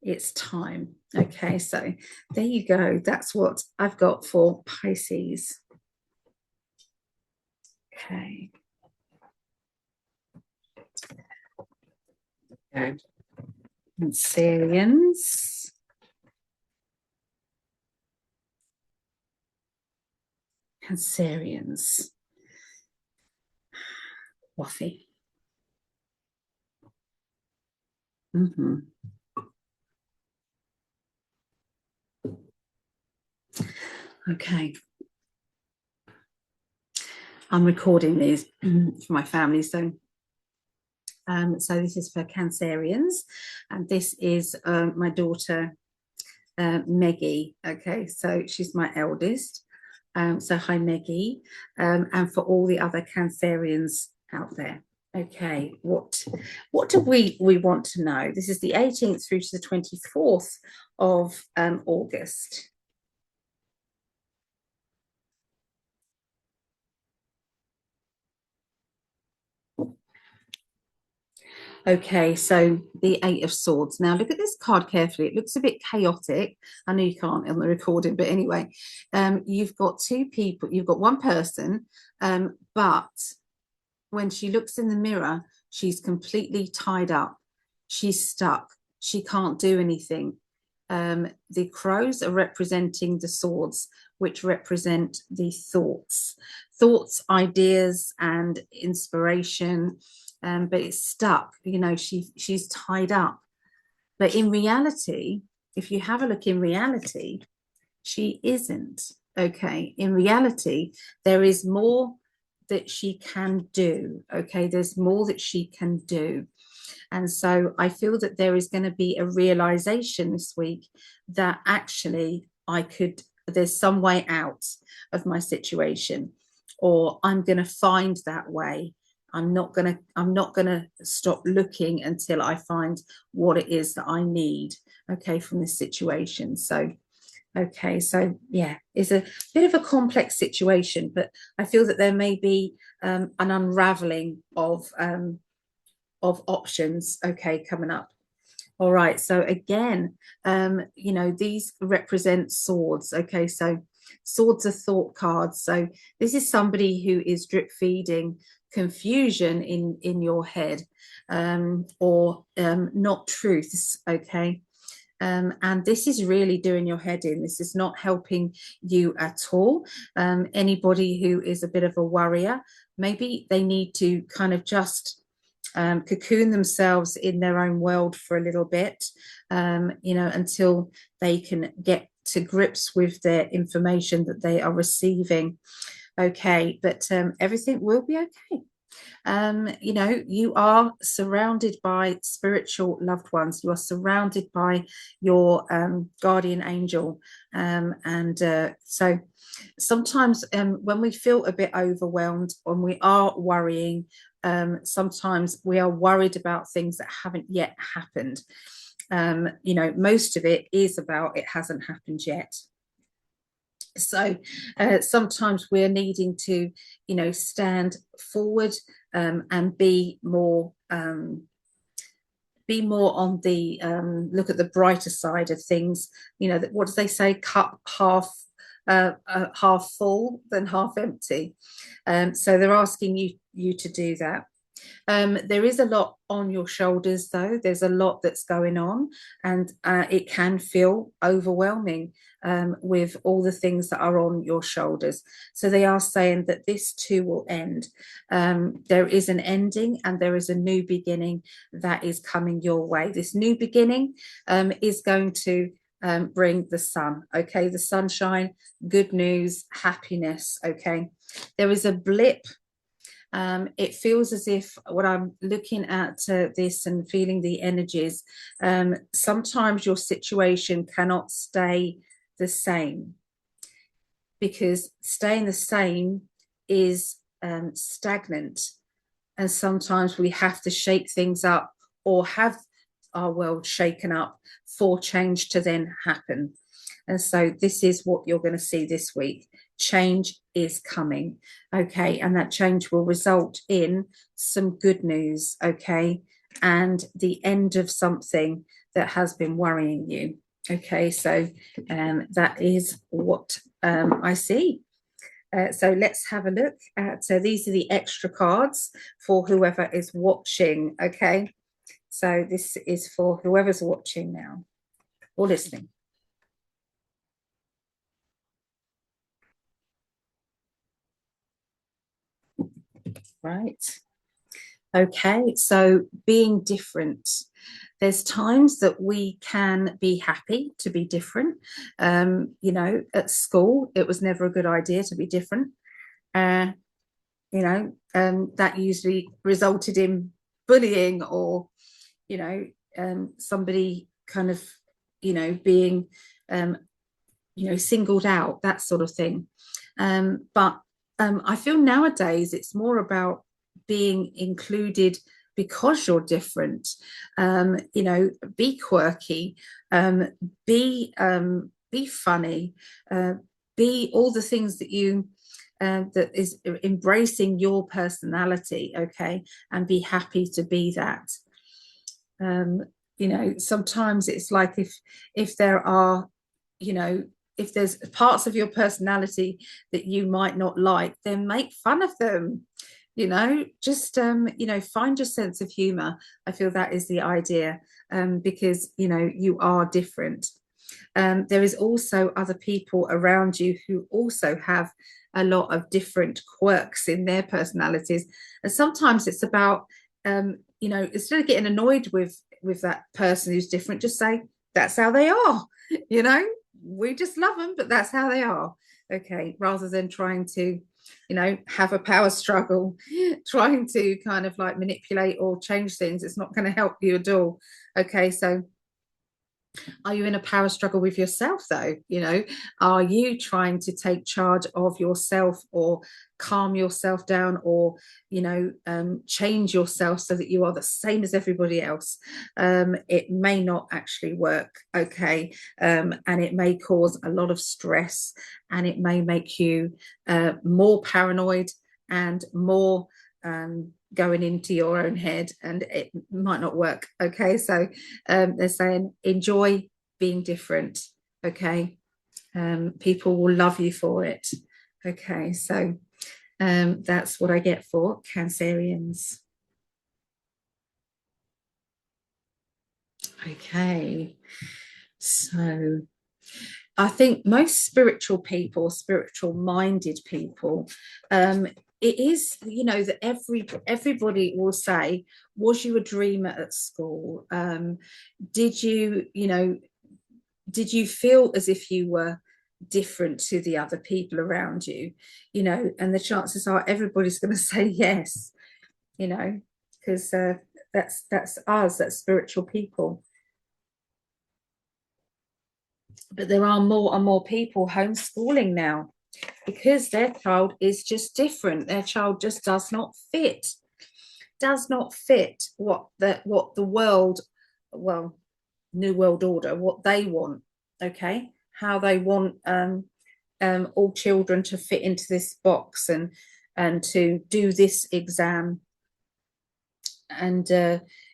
S1: It's time. Okay, so there you go. That's what I've got for Pisces. Okay. Okay. Cancerians. Cancerians. Waffy. Okay. I'm recording these for my family, so this is for Cancerians, and this is my daughter Meggie. Okay, so she's my eldest. So hi Meggie, and for all the other Cancerians out there. Okay, what do we want to know? This is the 18th through to the 24th of August. Okay, so the Eight of Swords. Now look at this card carefully. It looks a bit chaotic. I know you can't on the recording, but anyway, you've got two people. You've got one person, but when she looks in the mirror, she's completely tied up. She's stuck. She can't do anything. The crows are representing the swords, which represent the thoughts, ideas, and inspiration. But it's stuck. She's tied up. But in reality, if you have a look in reality, she isn't. Okay. In reality, there is more that she can do. Okay. There's more that she can do. And so I feel that there is going to be a realization this week that actually there's some way out of my situation, or I'm going to find that way. I'm not going to stop looking until I find what it is that I need, okay, from this situation. So, okay, so yeah, it's a bit of a complex situation, but I feel that there may be an unraveling of options, okay, coming up. All right, so again, these represent swords, okay, so swords are thought cards. So this is somebody who is drip feeding confusion in your head, or not truths, okay. And this is really doing your head in. This is not helping you at all. Anybody who is a bit of a worrier, maybe they need to kind of just cocoon themselves in their own world for a little bit, until they can get to grips with their information that they are receiving. Okay, but everything will be okay. You are surrounded by spiritual loved ones. You are surrounded by your guardian angel. So sometimes when we feel a bit overwhelmed, when we are worrying, sometimes we are worried about things that haven't yet happened. Most of it is about it hasn't happened yet. So sometimes we're needing to, stand forward and be more on the look at the brighter side of things. What do they say? Cup half full than half empty. So they're asking you to do that. There is a lot on your shoulders, though. There's a lot that's going on, and it can feel overwhelming with all the things that are on your shoulders. So they are saying that this too will end. There is an ending and there is a new beginning that is coming your way. This new beginning is going to bring the sun, okay? The sunshine, good news, happiness, okay? There is a blip. It feels as if when I'm looking at this and feeling the energies, sometimes your situation cannot stay the same, because staying the same is stagnant, and sometimes we have to shake things up or have our world shaken up for change to then happen. And so this is what you're going to see this week. Change is coming, okay? And that change will result in some good news, okay? And the end of something that has been worrying you, okay? So that is what I see. So let's have a look at, these are the extra cards for whoever is watching, okay? So this is for whoever's watching now or listening. Right. Okay, so being different. There's times that we can be happy to be different. At school, it was never a good idea to be different. That usually resulted in bullying or, somebody kind of, being, singled out, that sort of thing. But I feel nowadays it's more about being included because you're different. Be quirky, be funny, be all the things that you that is embracing your personality, okay, and be happy to be that. Sometimes it's like if there are, if there's parts of your personality that you might not like, then make fun of them. Just find your sense of humor. I feel that is the idea, because you are different. There is also other people around you who also have a lot of different quirks in their personalities, and sometimes it's about instead of getting annoyed with that person who's different, just say that's how they are. We just love them, but that's how they are, okay, rather than trying to have a power struggle, trying to kind of like manipulate or change things. It's not going to help you at all. Okay, so are you in a power struggle with yourself, though? Are you trying to take charge of yourself or calm yourself down or, change yourself so that you are the same as everybody else? It may not actually work, okay? And it may cause a lot of stress, and it may make you more paranoid and more going into your own head, and it might not work, okay? So they're saying enjoy being different, okay? People will love you for it, okay? So that's what I get for Cancerians. Okay, so I think most spiritual people, spiritual minded people, it is, you know, that everybody will say, was you a dreamer at school? Did you, you know, did you feel as if you were different to the other people around you? You know, and the chances are everybody's going to say yes, you know, because that's us, that's spiritual people. But there are more and more people homeschooling now because their child is just different. Their child just does not fit what the world, well, new world order, what they want. Okay, how they want all children to fit into this box and to do this exam and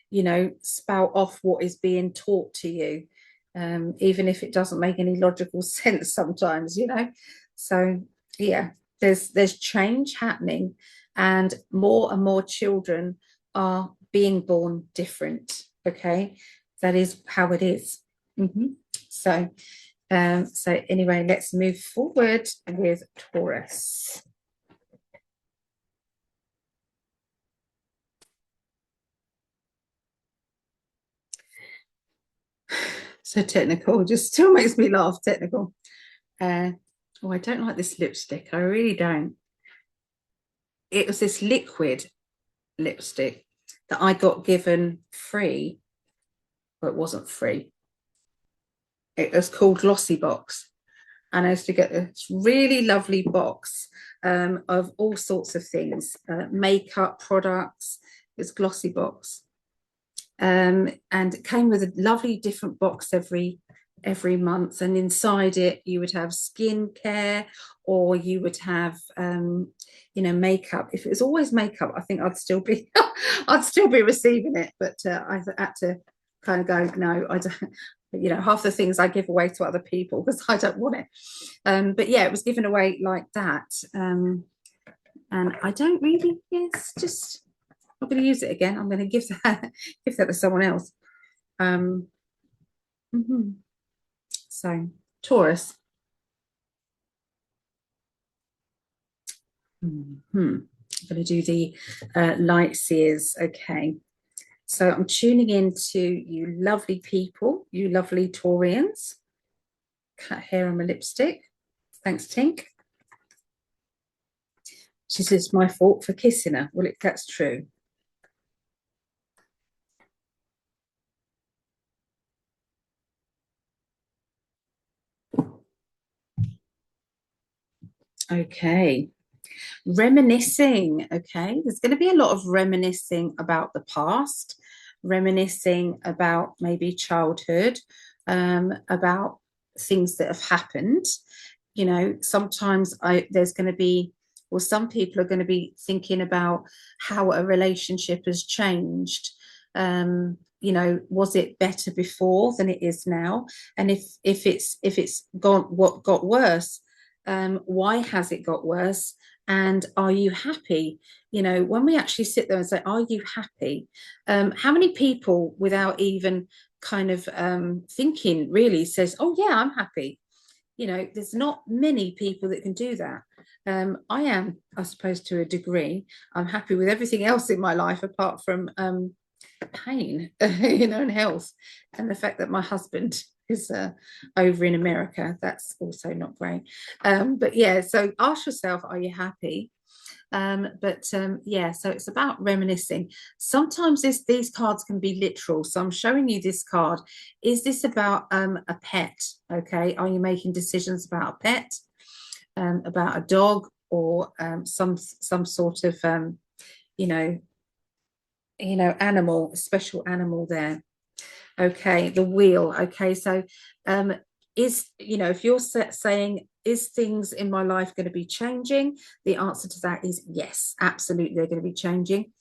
S1: you know, spout off what is being taught to you, even if it doesn't make any logical sense sometimes, you know. So yeah, there's change happening, and more children are being born different. Okay, that is how it is. So so anyway, let's move forward with Taurus. So technical, just still makes me laugh. Technical. Oh, I don't like this lipstick. I really don't. It was this liquid lipstick that I got given free, but it wasn't free. It was called Glossy Box. And I used to get this really lovely box of all sorts of things, makeup products. It was Glossy Box. And it came with a lovely different box every month, and inside it you would have skincare, or you would have you know, makeup. If it was always makeup, I think I'd still be I'd still be receiving it, but I had to kind of go, no, I don't. You know, half the things I give away to other people because I don't want it. But yeah, it was given away like that, and I don't really. Yes, just I'm going to use it again. I'm going to give that to someone else. Mm -hmm. So Taurus. I'm going to do the light seers. Okay. So I'm tuning into you lovely people, you lovely Taurians. Cut hair on my lipstick. Thanks, Tink. She says it's my fault for kissing her. Well, that's true. Okay. Reminiscing. Okay. There's going to be a lot of reminiscing about the past, reminiscing about maybe childhood, about things that have happened. You know, sometimes there's going to be, or some people are going to be thinking about how a relationship has changed. You know, was it better before than it is now? And if it's got worse, why has it got worse? And are you happy? You know, when we actually sit there and say, are you happy? How many people, without even kind of thinking, really says, oh yeah, I'm happy? You know, there's not many people that can do that. I am, I suppose, to a degree. I'm happy with everything else in my life apart from pain, you know, and health, and the fact that my husband is over in America. That's also not great. But yeah, so ask yourself, are you happy? Yeah, so it's about reminiscing. Sometimes these cards can be literal. So I'm showing you this card. Is this about a pet? Okay, are you making decisions about a pet, about a dog, or some sort of you know, animal, a special animal there? Okay, the wheel. Okay, so is, you know, if you're saying, is things in my life going to be changing? The answer to that is yes, absolutely, they're going to be changing.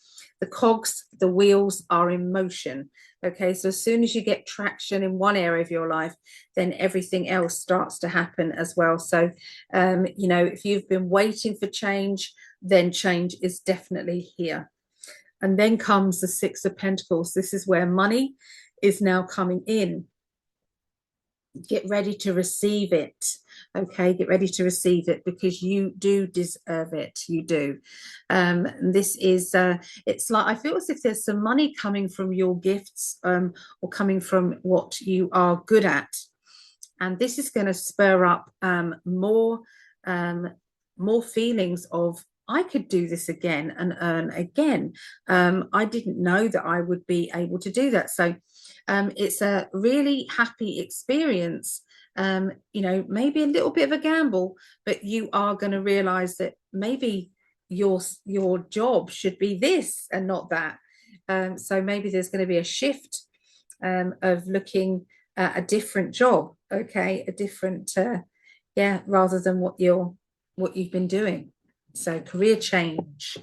S1: The cogs, the wheels are in motion. Okay, so as soon as you get traction in one area of your life, then everything else starts to happen as well. So, you know, if you've been waiting for change, then change is definitely here. And then comes the Six of Pentacles. This is where money is now coming in. get ready to receive it. Okay, get ready to receive it, because you do deserve it. You do. This is it's like, I feel as if there's some money coming from your gifts, or coming from what you are good at, and this is going to spur up um, more feelings of, I could do this again and earn again. I didn't know that I would be able to do that. So it's a really happy experience. Maybe a little bit of a gamble, but you are going to realize that maybe your job should be this and not that. So maybe there's going to be a shift of looking at a different job, okay, a different, rather than what you've been doing. So career change.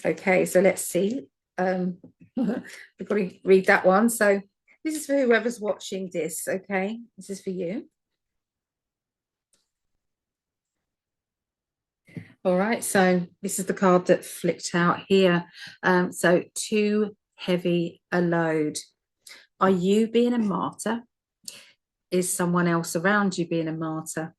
S1: Okay, so let's see. We've got to read that one. So this is for whoever's watching this, okay? This is for you. All right, so this is the card that flicked out here. So too heavy a load. Are you being a martyr? Is someone else around you being a martyr?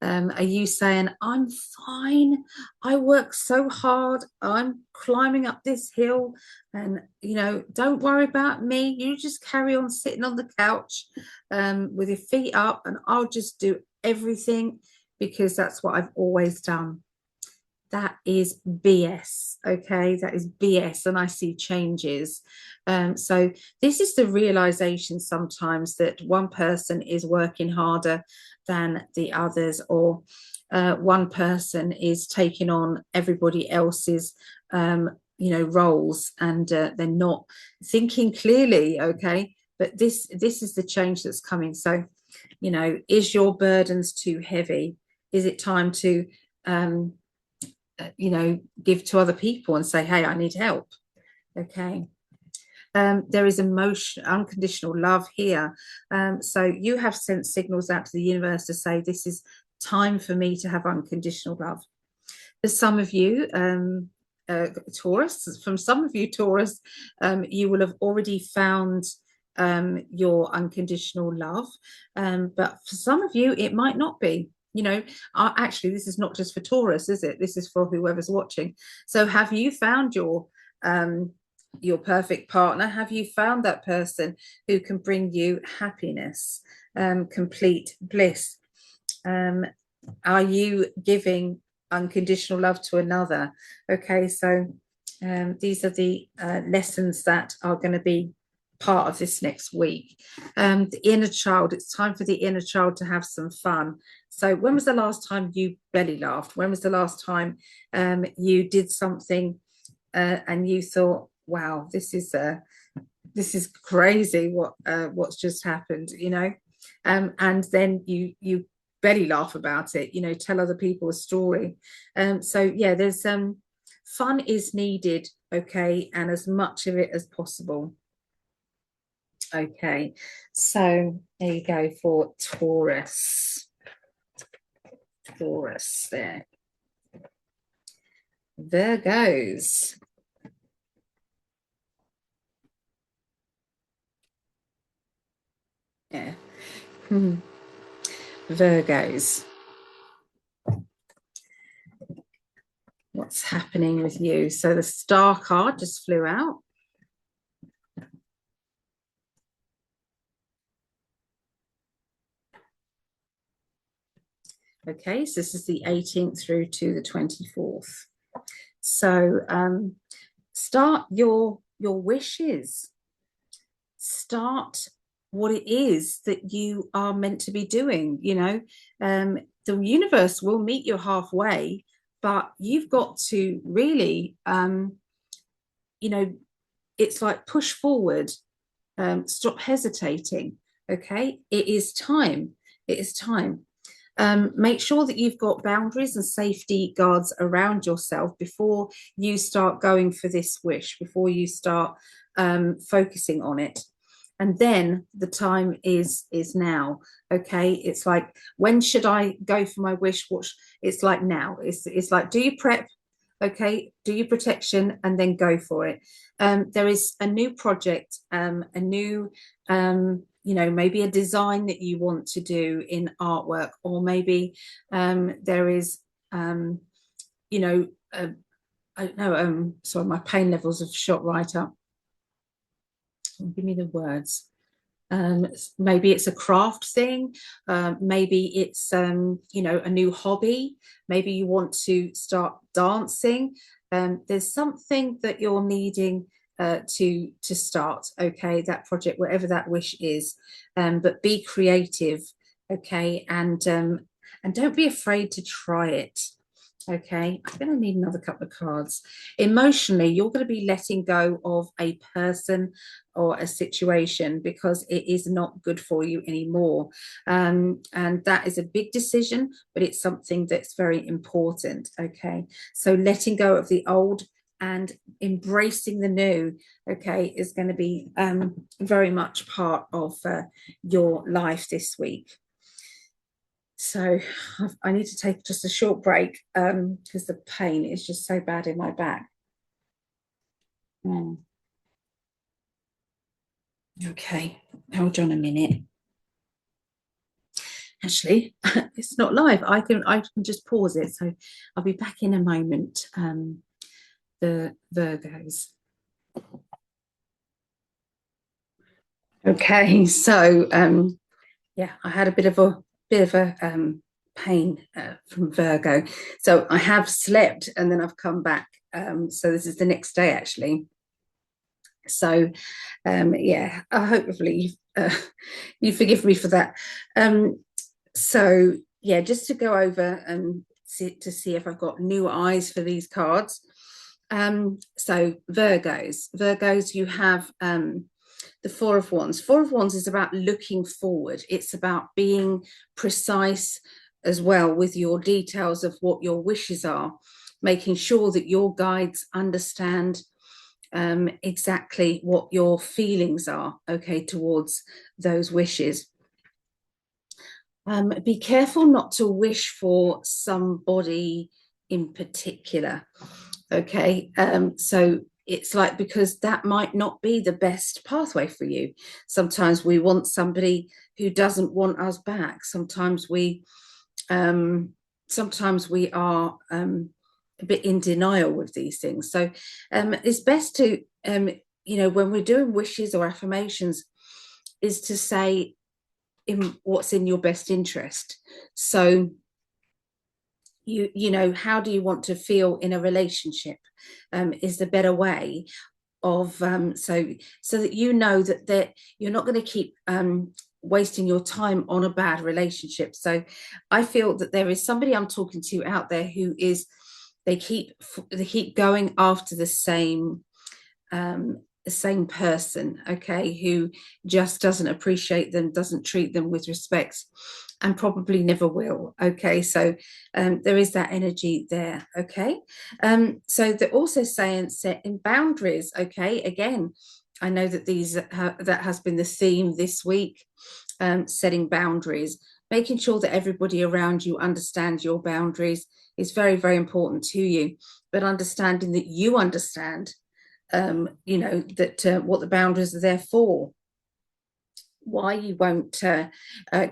S1: Are you saying, I'm fine, I work so hard, I'm climbing up this hill, and don't worry about me, you just carry on sitting on the couch with your feet up, and I'll just do everything because that's what I've always done? That is BS. Okay, that is BS, and I see changes. So this is the realization sometimes that one person is working harder than the others, or one person is taking on everybody else's roles, and they're not thinking clearly. Okay, but this is the change that's coming. So is your burdens too heavy? Is it time to give to other people and say, hey, I need help? Okay. There is emotion, unconditional love here. So you have sent signals out to the universe to say, this is time for me to have unconditional love. For some of you, Taurus, you will have already found your unconditional love. But for some of you, it might not be. Actually, this is not just for Taurus, is it? This is for whoever's watching. So have you found your perfect partner? Have you found that person who can bring you happiness, complete bliss? Are you giving unconditional love to another? Okay, so these are the lessons that are going to be part of this next week. The inner child, it's time for the inner child to have some fun. So when was the last time you belly laughed? When was the last time you did something and you thought, wow, this is crazy what's just happened, and then you belly laugh about it, tell other people a story. So yeah, there's fun is needed, okay, and as much of it as possible. Okay, so there you go for Taurus. There. Virgos. Yeah. Virgos. What's happening with you? So the star card just flew out. Okay, so this is the 18th through to the 24th. So start your wishes. Start what it is that you are meant to be doing. The universe will meet you halfway, but you've got to really, it's like push forward, stop hesitating. Okay, it is time. It is time. Make sure that you've got boundaries and safety guards around yourself before you start going for this wish, before you start focusing on it. And then the time is now. Okay, it's like, when should I go for my wish? It's like now. It's like, do you prep? Okay, do your protection and then go for it. There is a new project, a new maybe a design that you want to do in artwork, or maybe there is, you know, I don't know, sorry, my pain levels have shot right up. Give me the words. Maybe it's a craft thing. Maybe it's, a new hobby. Maybe you want to start dancing. There's something that you're needing to start, okay, that project, whatever that wish is. But be creative, okay, and don't be afraid to try it. Okay, I'm going to need another couple of cards. Emotionally, you're going to be letting go of a person or a situation because it is not good for you anymore. And that is a big decision, but it's something that's very important. Okay, so letting go of the old and embracing the new, okay, is going to be very much part of your life this week. So I need to take just a short break because the pain is just so bad in my back. Okay, hold on a minute. Actually, it's not live. I can just pause it. So I'll be back in a moment. The Virgos. Okay, so yeah, I had a bit of a pain from Virgo. So I have slept and then I've come back. So this is the next day actually. So yeah, hopefully you forgive me for that. So yeah, just to go over and to see if I've got new eyes for these cards. So Virgos, you have the Four of Wands. Four of Wands is about looking forward. It's about being precise as well with your details of what your wishes are, making sure that your guides understand exactly what your feelings are, okay, towards those wishes. Be careful not to wish for somebody in particular, okay? So it's like, because that might not be the best pathway for you. Sometimes we want somebody who doesn't want us back. Sometimes we are a bit in denial with these things. So it's best to, when we're doing wishes or affirmations, is to say in what's in your best interest. So how do you want to feel in a relationship is the better way of so that you know that you're not going to keep wasting your time on a bad relationship. So I feel that there is somebody I'm talking to out there who is, they keep going after the same person, okay, who just doesn't appreciate them, doesn't treat them with respect, and probably never will. Okay, so there is that energy there. Okay, so they're also saying setting boundaries. Okay, again, I know that that has been the theme this week. Setting boundaries, making sure that everybody around you understands your boundaries is very, very important to you, but understanding that you understand that what the boundaries are there for, why you won't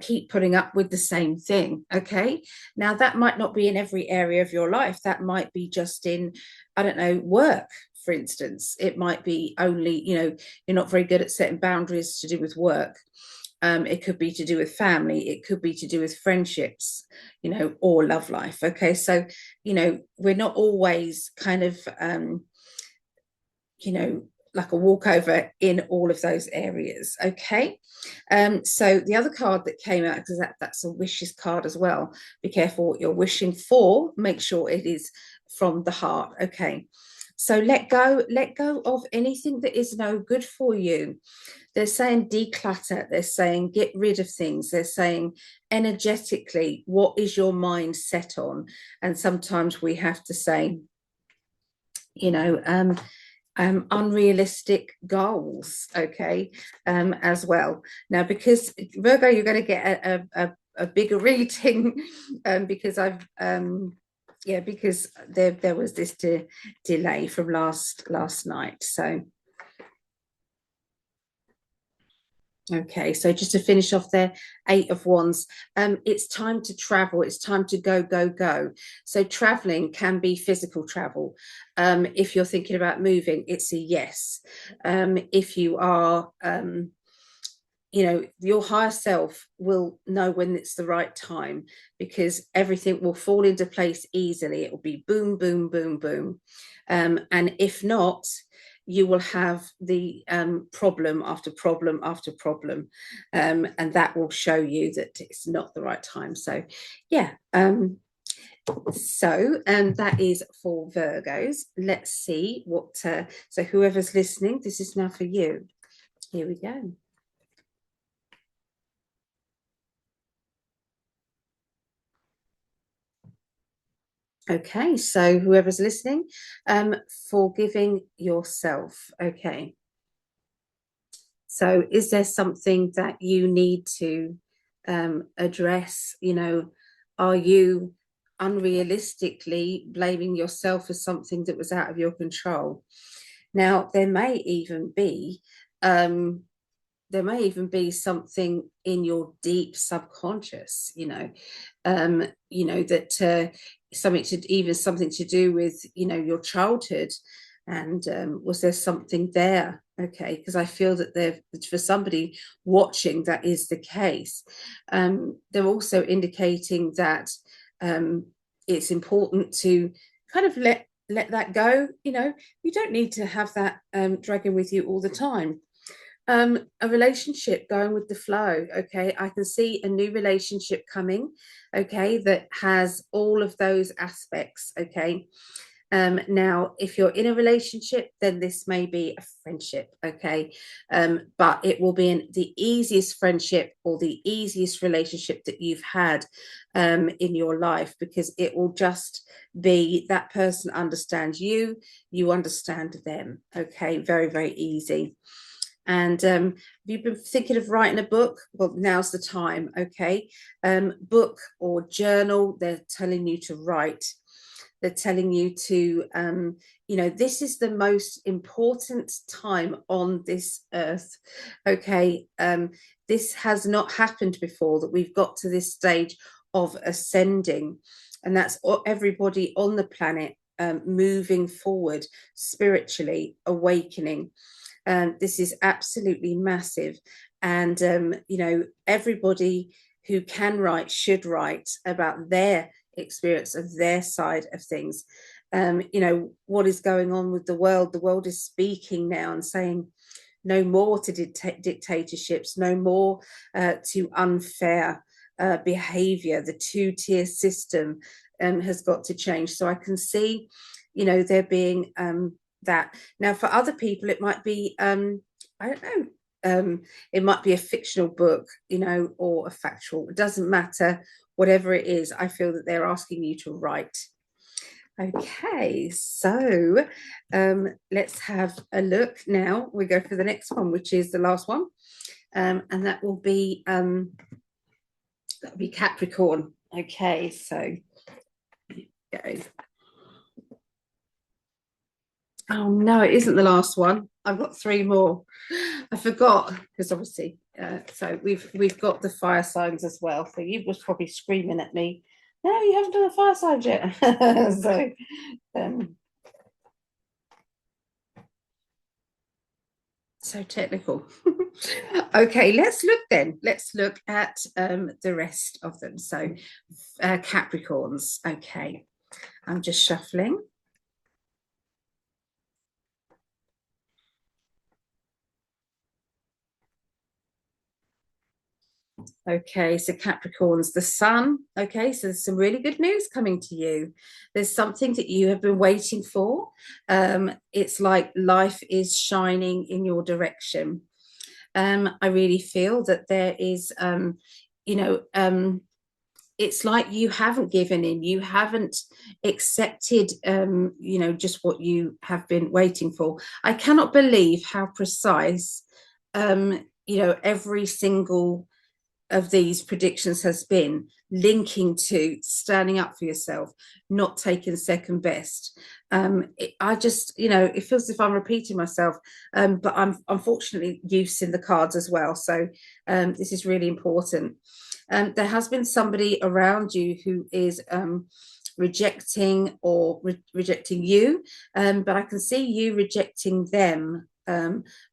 S1: keep putting up with the same thing. Okay, now that might not be in every area of your life. That might be just in, I don't know, work, for instance. It might be only, you're not very good at setting boundaries to do with work. It could be to do with family. It could be to do with friendships, or love life. Okay, so we're not always kind of like a walkover in all of those areas. Okay, so the other card that came out, because that's a wishes card as well. Be careful what you're wishing for. Make sure it is from the heart. Okay, so let go of anything that is no good for you. They're saying declutter. They're saying get rid of things. They're saying energetically, what is your mind set on? And sometimes we have to say, unrealistic goals, okay, as well. Now, because Virgo, you're going to get a bigger reading, because I've because there was this delay from last night. So Okay, so just to finish off there, 8 of Wands. It's time to travel. It's time to go, go, go. So traveling can be physical travel. If you're thinking about moving, it's a yes. If you are, your higher self will know when it's the right time, because everything will fall into place easily. It will be boom, boom, boom, boom. And if not, you will have the problem after problem after problem, and that will show you that it's not the right time. So yeah, that is for Virgos. Let's see what so whoever's listening, this is now for you. Here we go. Okay, so whoever's listening, forgiving yourself. Okay. So is there something that you need to address? Are you unrealistically blaming yourself for something that was out of your control? Now, um, there may even be something in your deep subconscious, that something to do with, your childhood. And was there something there? Okay, because I feel that there, for somebody watching, that is the case. They're also indicating that it's important to kind of let that go. You don't need to have that dragging with you all the time. A relationship going with the flow. Okay, I can see a new relationship coming. Okay, that has all of those aspects. Okay. Now, if you're in a relationship, then this may be a friendship. Okay. But it will be the easiest friendship or the easiest relationship that you've had in your life, because it will just be that person understands you, you understand them. Okay, very, very easy. And have you been thinking of writing a book? Well, now's the time. Okay. Book or journal, they're telling you to write. They're telling you to, this is the most important time on this earth. Okay. This has not happened before, that we've got to this stage of ascending. And that's everybody on the planet moving forward, spiritually awakening. This is absolutely massive. And, everybody who can write should write about their experience of their side of things. What is going on with the world? The world is speaking now and saying, no more to dictatorships, no more to unfair behavior. The two-tier system has got to change. So I can see, there being that. Now, for other people, it might be, I don't know, it might be a fictional book, or a factual. It doesn't matter. Whatever it is, I feel that they're asking you to write. Okay, so let's have a look now. We go for the next one, which is the last one, and that'll be Capricorn. Okay, so go. Oh no, it isn't the last one. I've got 3 more. I forgot, because obviously, so we've got the fire signs as well. So you was probably screaming at me, no, you haven't done the fire signs yet. So so technical. Okay, let's look at the rest of them. So Capricorns. Okay, I'm just shuffling. Okay, so Capricorns, the sun. Okay, so there's some really good news coming to you. There's something that you have been waiting for. It's like life is shining in your direction. I really feel that there is, it's like you haven't given in, you haven't accepted, just what you have been waiting for. I cannot believe how precise, every single of these predictions has been linking to standing up for yourself, not taking second best. I just, it feels as if I'm repeating myself, but I'm unfortunately using the cards as well. So this is really important. There has been somebody around you who is rejecting or rejecting you, but I can see you rejecting them,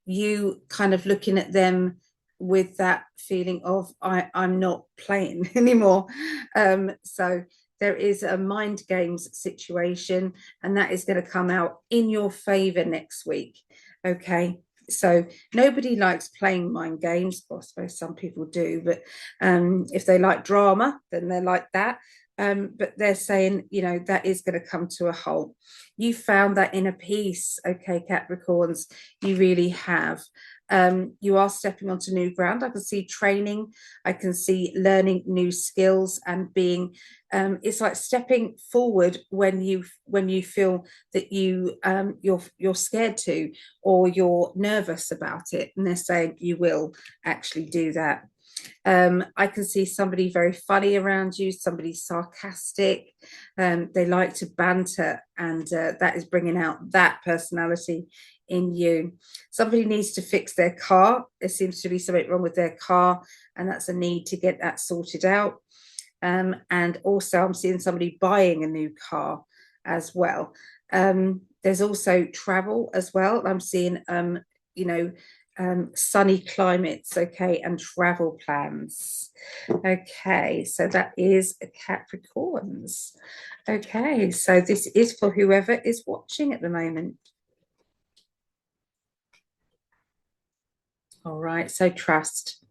S1: you kind of looking at them with that feeling of I'm not playing anymore. So there is a mind games situation, and that is going to come out in your favor next week. Okay, so nobody likes playing mind games. Well, I suppose some people do, but if they like drama, then they're like that. But they're saying, that is going to come to a halt. You found that inner peace, okay, Capricorns, you really have. You are stepping onto new ground. I can see training, I can see learning new skills and being, it's like stepping forward when you feel that you're scared to, or you're nervous about it, and they're saying you will actually do that. I can see somebody very funny around you, somebody sarcastic. They like to banter, and that is bringing out that personality in you. Somebody needs to fix their car. There seems to be something wrong with their car, and that's a need to get that sorted out. And also I'm seeing somebody buying a new car as well. There's also travel as well. I'm seeing, sunny climates, okay, and travel plans. Okay, so that is Capricorns. Okay, so this is for whoever is watching at the moment. All right, so trust.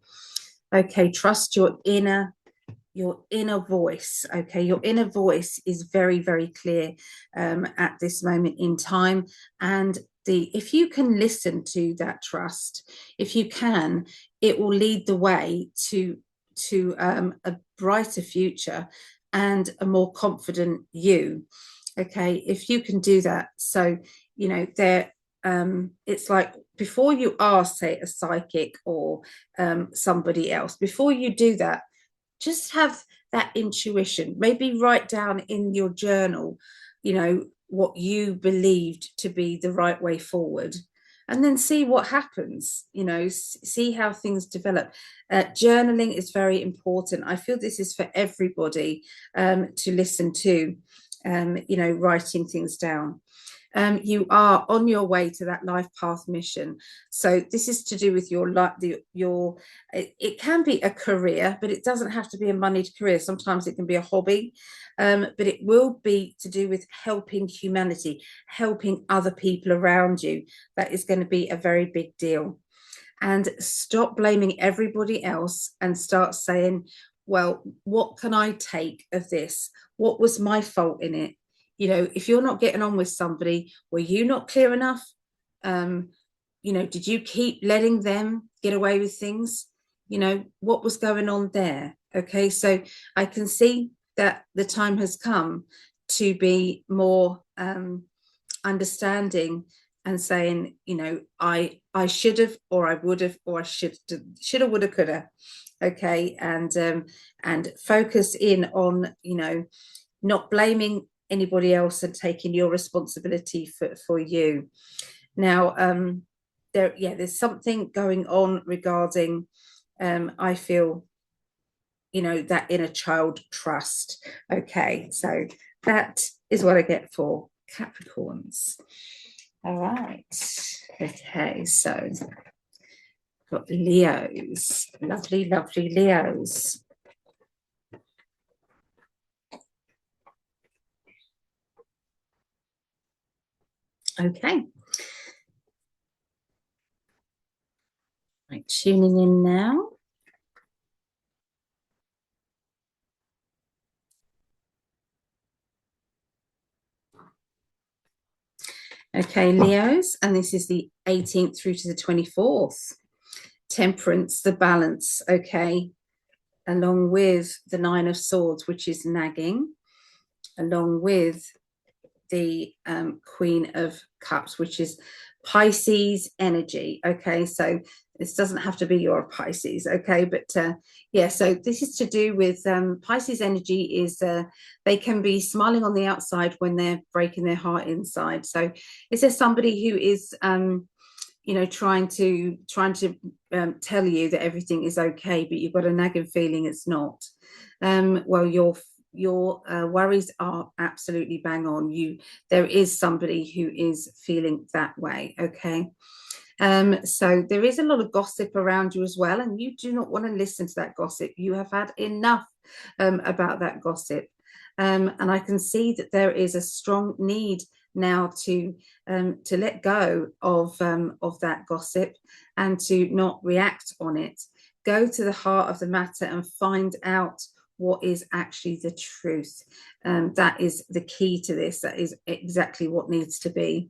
S1: Okay, trust your inner voice. Okay, your inner voice is very, very clear at this moment in time. And if you can listen to that trust, if you can, it will lead the way to a brighter future and a more confident you. Okay, if you can do that. So it's like, before you ask, say, a psychic or somebody else, before you do that, just have that intuition. Maybe write down in your journal, what you believed to be the right way forward, and then see what happens. See how things develop. Journaling is very important. I feel this is for everybody to listen to, writing things down. You are on your way to that life path mission. So this is to do with your life. It can be a career, but it doesn't have to be a moneyed career. Sometimes it can be a hobby, but it will be to do with helping humanity, helping other people around you. That is going to be a very big deal. And stop blaming everybody else and start saying, well, what can I take of this? What was my fault in it? If you're not getting on with somebody, were you not clear enough? Did you keep letting them get away with things? What was going on there? Okay, so I can see that the time has come to be more understanding and saying, I should have, or I would have, or I should have, would have, could have. Okay, and focus in on, not blaming anybody else and taking your responsibility for you. Now, there's something going on regarding, I feel, that inner child trust. Okay, so that is what I get for Capricorns. All right. Okay, so got Leos, lovely, lovely Leos. Okay. Right, tuning in now. Okay, Leos, and this is the 18th through to the 24th. Temperance, the balance, okay, along with the 9 of Swords, which is nagging, along with the Queen of Cups, which is Pisces energy. Okay, so this doesn't have to be your Pisces, okay? But yeah, so this is to do with Pisces energy is they can be smiling on the outside when they're breaking their heart inside. So is there somebody who is you know, trying to tell you that everything is okay, but you've got a nagging feeling it's not? Well, your worries are absolutely bang on. There is somebody who is feeling that way, okay? So there is a lot of gossip around you as well, and you do not want to listen to that gossip. You have had enough about that gossip. And I can see that there is a strong need now to let go of that gossip and to not react on it. Go to the heart of the matter and find out what is actually the truth. That is the key to this. That is exactly what needs to be.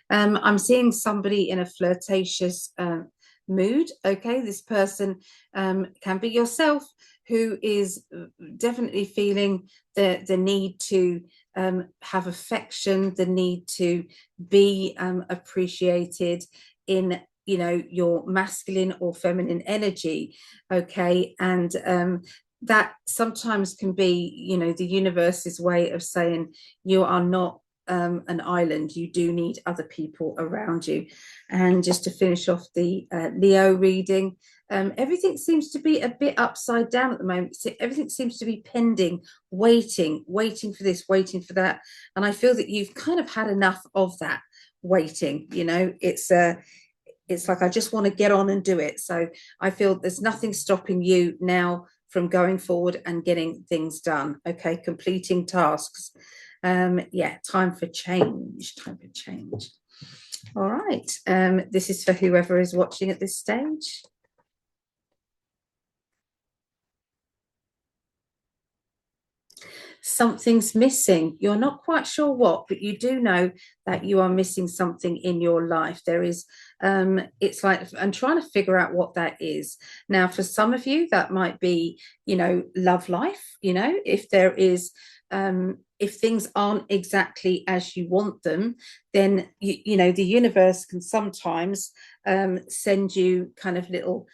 S1: I'm seeing somebody in a flirtatious mood. Okay, this person can be yourself, who is definitely feeling the need to have affection, the need to be appreciated in, you know, your masculine or feminine energy. Okay, and that sometimes can be, you know, the universe's way of saying you are not an island. You do need other people around you. And just to finish off the Leo reading, everything seems to be a bit upside down at the moment. So everything seems to be pending, waiting for this, waiting for that. And I feel that you've kind of had enough of that waiting. You know, it's like, I just want to get on and do it. So I feel there's nothing stopping you now from going forward and getting things done. Okay, completing tasks. Yeah, time for change. All right. This is for whoever is watching at this stage. Something's missing. You're not quite sure what, but you do know that you are missing something in your life. There is, it's like, I'm trying to figure out what that is. Now, for some of you, that might be, you know, love life. You know, if there is, if things aren't exactly as you want them, then you know, the universe can sometimes send you kind of little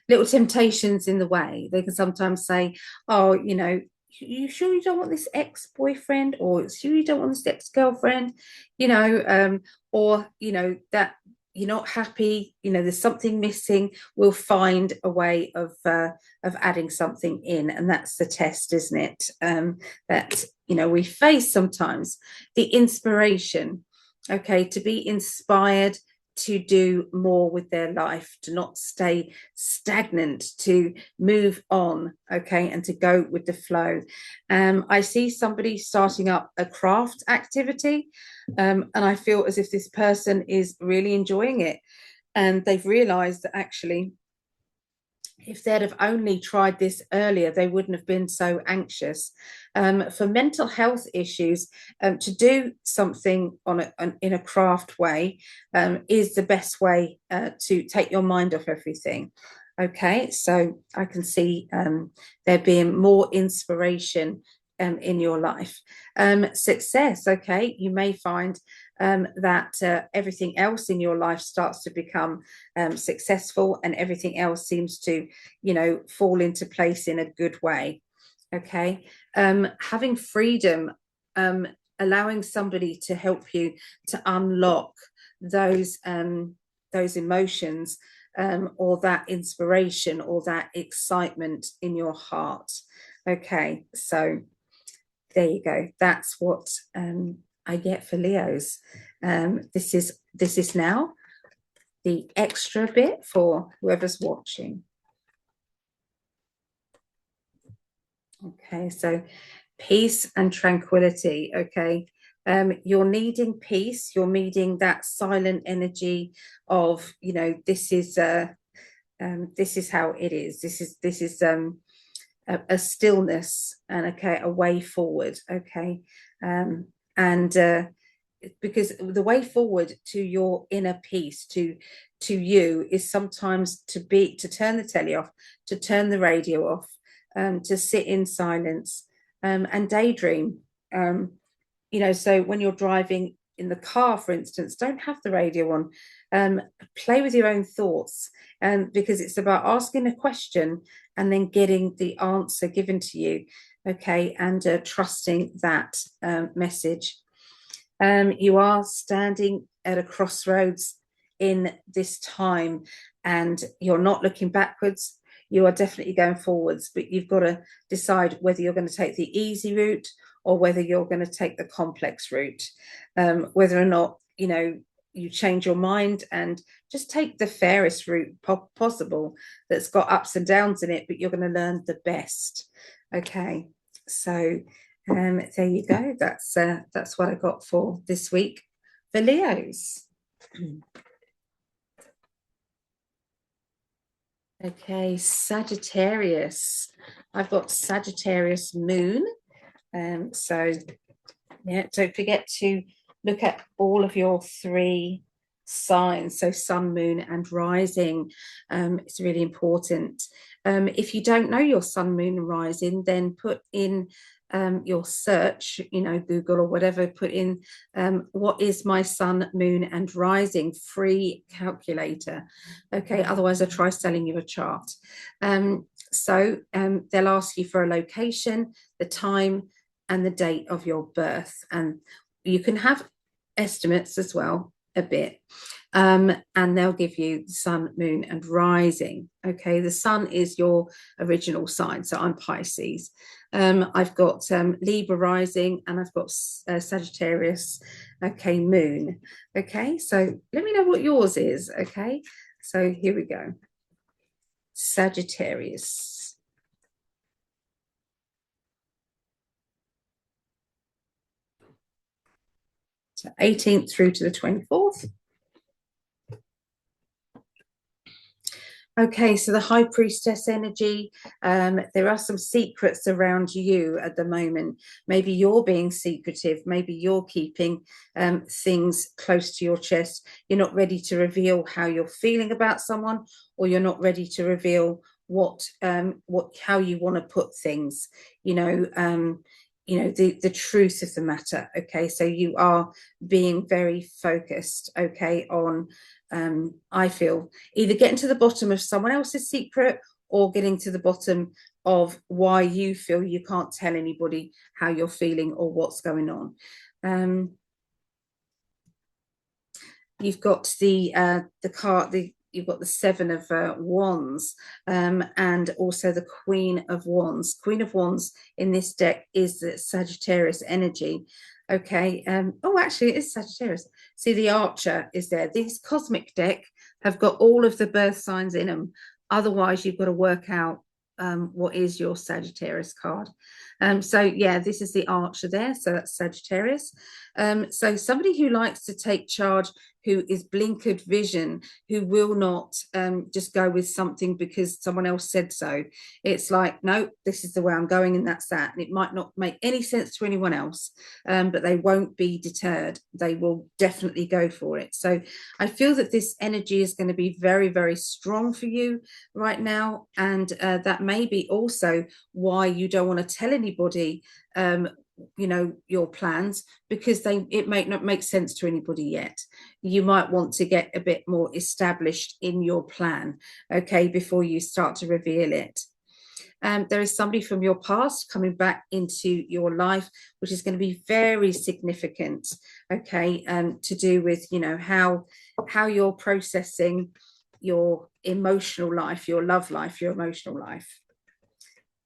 S1: little temptations in the way. They can sometimes say, oh, you know, you sure you don't want this ex-boyfriend, or sure you don't want this ex-girlfriend, you know, or, you know, that you're not happy, you know, there's something missing. We'll find a way of adding something in, and that's the test, isn't it? That, you know, we face sometimes the inspiration, okay, to be inspired to do more with their life, to not stay stagnant, to move on, okay, and to go with the flow. I see somebody starting up a craft activity, and I feel as if this person is really enjoying it, and they've realized that actually, if they'd have only tried this earlier, they wouldn't have been so anxious. For mental health issues, to do something in a craft way is the best way to take your mind off everything. Okay, so I can see there being more inspiration in your life. Success, okay, you may find that everything else in your life starts to become successful, and everything else seems to, you know, fall into place in a good way. Okay, having freedom, allowing somebody to help you to unlock those emotions, or that inspiration or that excitement in your heart. Okay, so there you go. That's what I get for Leos. This is now the extra bit for whoever's watching. Okay, so peace and tranquility. Okay, you're needing peace. You're needing that silent energy of, you know, this is how it is. This is a stillness, and okay, a way forward. Okay, and because the way forward to your inner peace, to you, is sometimes to turn the telly off, to turn the radio off, to sit in silence, and daydream. You know, so when you're driving, in the car, for instance, don't have the radio on. Play with your own thoughts, because it's about asking a question and then getting the answer given to you, okay, and trusting that message. You are standing at a crossroads in this time, and you're not looking backwards. You are definitely going forwards, but you've got to decide whether you're going to take the easy route or whether you're going to take the complex route, whether or not, you change your mind and just take the fairest route possible that's got ups and downs in it, but you're going to learn the best. Okay, so there you go. That's what I got for this week for Leos. Okay, Sagittarius. I've got Sagittarius moon. So yeah, don't forget to look at all of your 3 signs, so sun, moon, and rising. It's really important. If you don't know your sun, moon, and rising, then put in your search, Google or whatever, put in what is my sun, moon, and rising, free calculator. Okay, otherwise I'll try selling you a chart. So they'll ask you for a location, the time, and the date of your birth, and you can have estimates as well a bit, and they'll give you the sun, moon, and rising. Okay, the sun is your original sign, so I'm Pisces. I've got Libra rising, and I've got Sagittarius, okay, moon. Okay, so let me know what yours is. Okay, so here we go. Sagittarius. So 18th through to the 24th. Okay, so the High Priestess energy, there are some secrets around you at the moment. Maybe you're being secretive. Maybe you're keeping things close to your chest. You're not ready to reveal how you're feeling about someone, or you're not ready to reveal how you want to put things, the truth of the matter. Okay, so you are being very focused, okay, on I feel either getting to the bottom of someone else's secret or getting to the bottom of why you feel you can't tell anybody how you're feeling or what's going on. You've got the card, you've got the 7 of Wands, and also the Queen of Wands. Queen of Wands in this deck is the Sagittarius energy. Okay. Oh, actually, it is Sagittarius. See, the Archer is there. These cosmic deck have got all of the birth signs in them. Otherwise, you've got to work out what is your Sagittarius card. So yeah, this is the Archer there. So that's Sagittarius. So somebody who likes to take charge, who is blinkered vision, who will not just go with something because someone else said so. It's like, no, this is the way I'm going, and that's that. And it might not make any sense to anyone else, but they won't be deterred. They will definitely go for it. So I feel that this energy is going to be very, very strong for you right now. And that may be also why you don't want to tell anybody your plans, because it may not make sense to anybody yet. You might want to get a bit more established in your plan, okay, before you start to reveal it. There is somebody from your past coming back into your life, which is going to be very significant, okay, to do with how you're processing your emotional life, your love life, your emotional life.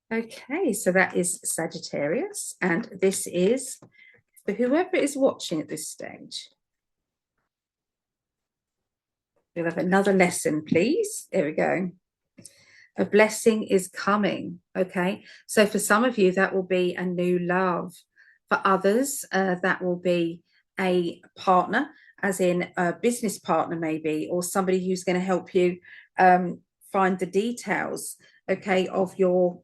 S1: Okay, so that is Sagittarius, and this is for whoever is watching at this stage. We'll have another lesson, please. There we go. A blessing is coming. Okay, so for some of you, that will be a new love. For others, that will be a partner, as in a business partner maybe, or somebody who's going to help you find the details, okay, of your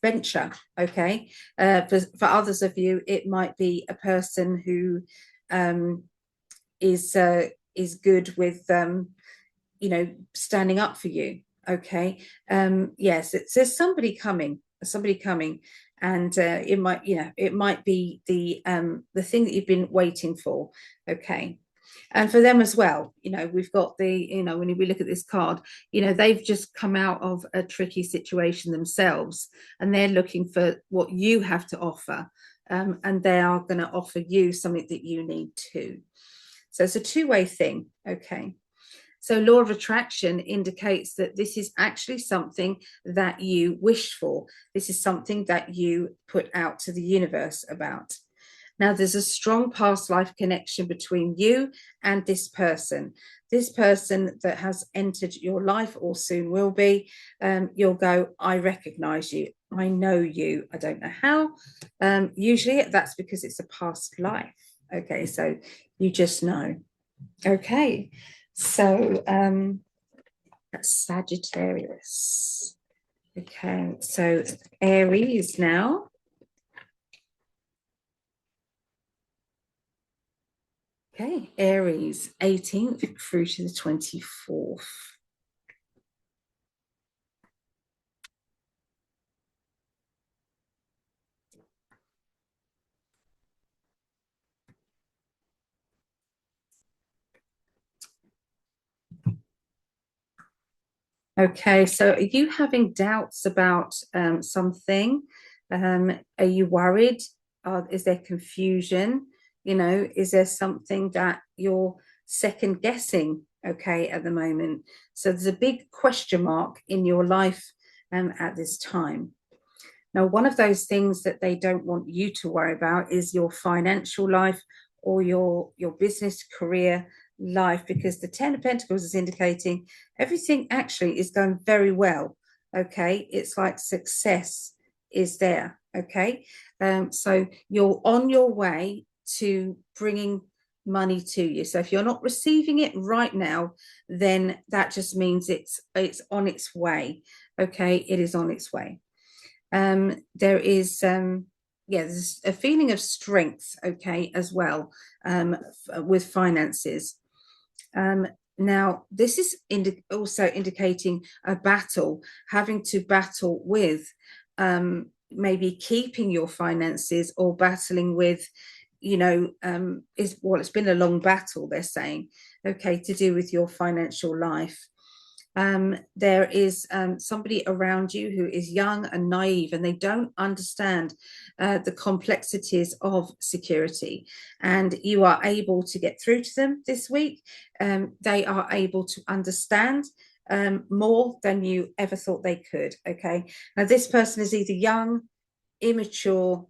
S1: venture. Okay, for others of you, it might be a person who is good with standing up for you. Okay, yes, there's somebody coming, and it might, it might be the thing that you've been waiting for. Okay. And for them as well, we've got when we look at this card, they've just come out of a tricky situation themselves, and they're looking for what you have to offer, and they are going to offer you something that you need too. So it's a two-way thing. Okay. So law of attraction indicates that this is actually something that you wish for. This is something that you put out to the universe about. Now, there's a strong past life connection between you and this person that has entered your life or soon will be. You'll go, I recognize you. I know you. I don't know how. Usually that's because it's a past life. Okay, so you just know. Okay, so Sagittarius. Okay, so Aries now. Okay, Aries, 18th through to the 24th. Okay, so are you having doubts about something? Are you worried? Is there confusion? Is there something that you're second guessing, okay, at the moment? So there's a big question mark in your life at this time. Now, one of those things that they don't want you to worry about is your financial life or your business career life, because the Ten of Pentacles is indicating everything actually is going very well. Okay, it's like success is there. Okay, so you're on your way to bringing money to you. So if you're not receiving it right now, then that just means it's on its way. Okay, it is on its way. There is there's a feeling of strength, okay, as well, with finances. Now this is also indicating a battle, having to battle with maybe keeping your finances, or battling with it's been a long battle, they're saying, okay, to do with your financial life. There is somebody around you who is young and naive, and they don't understand the complexities of security, and you are able to get through to them this week. They are able to understand more than you ever thought they could. Okay, now this person is either young, immature,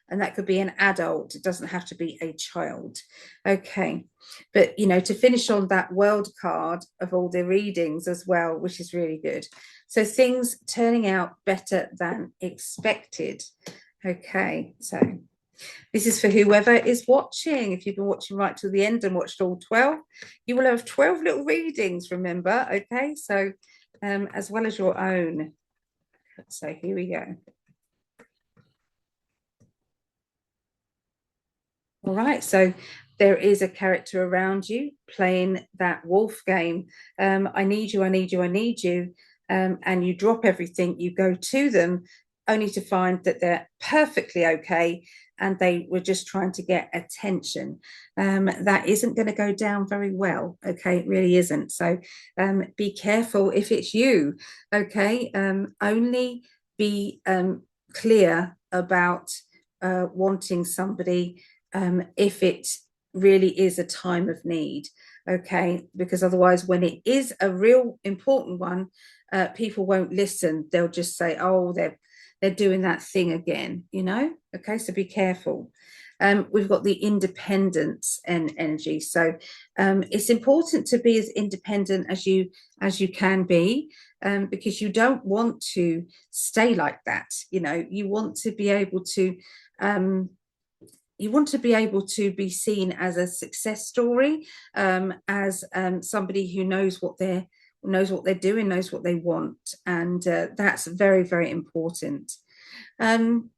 S1: and that could be an adult. It doesn't have to be a child. Okay, but to finish on that world card of all the readings as well, which is really good. So things turning out better than expected. Okay, so this is for whoever is watching. If you've been watching right till the end and watched all 12, you will have 12 little readings, remember. Okay, so as well as your own. So here we go. All right, so there is a character around you playing that wolf game. I need you, I need you, I need you. And you drop everything, you go to them, only to find that they're perfectly okay, and they were just trying to get attention. That isn't going to go down very well. Okay, it really isn't. So be careful if it's you. Okay, only be clear about wanting somebody if it really is a time of need. Okay, because otherwise, when it is a real important one, people won't listen. They'll just say, oh, they're doing that thing again, Okay, so be careful. We've got the independence and energy, so it's important to be as independent as you can be, because you don't want to stay like that. You want to be able to be seen as a success story, as somebody who knows what they're doing, knows what they want, and that's very, very important. I'm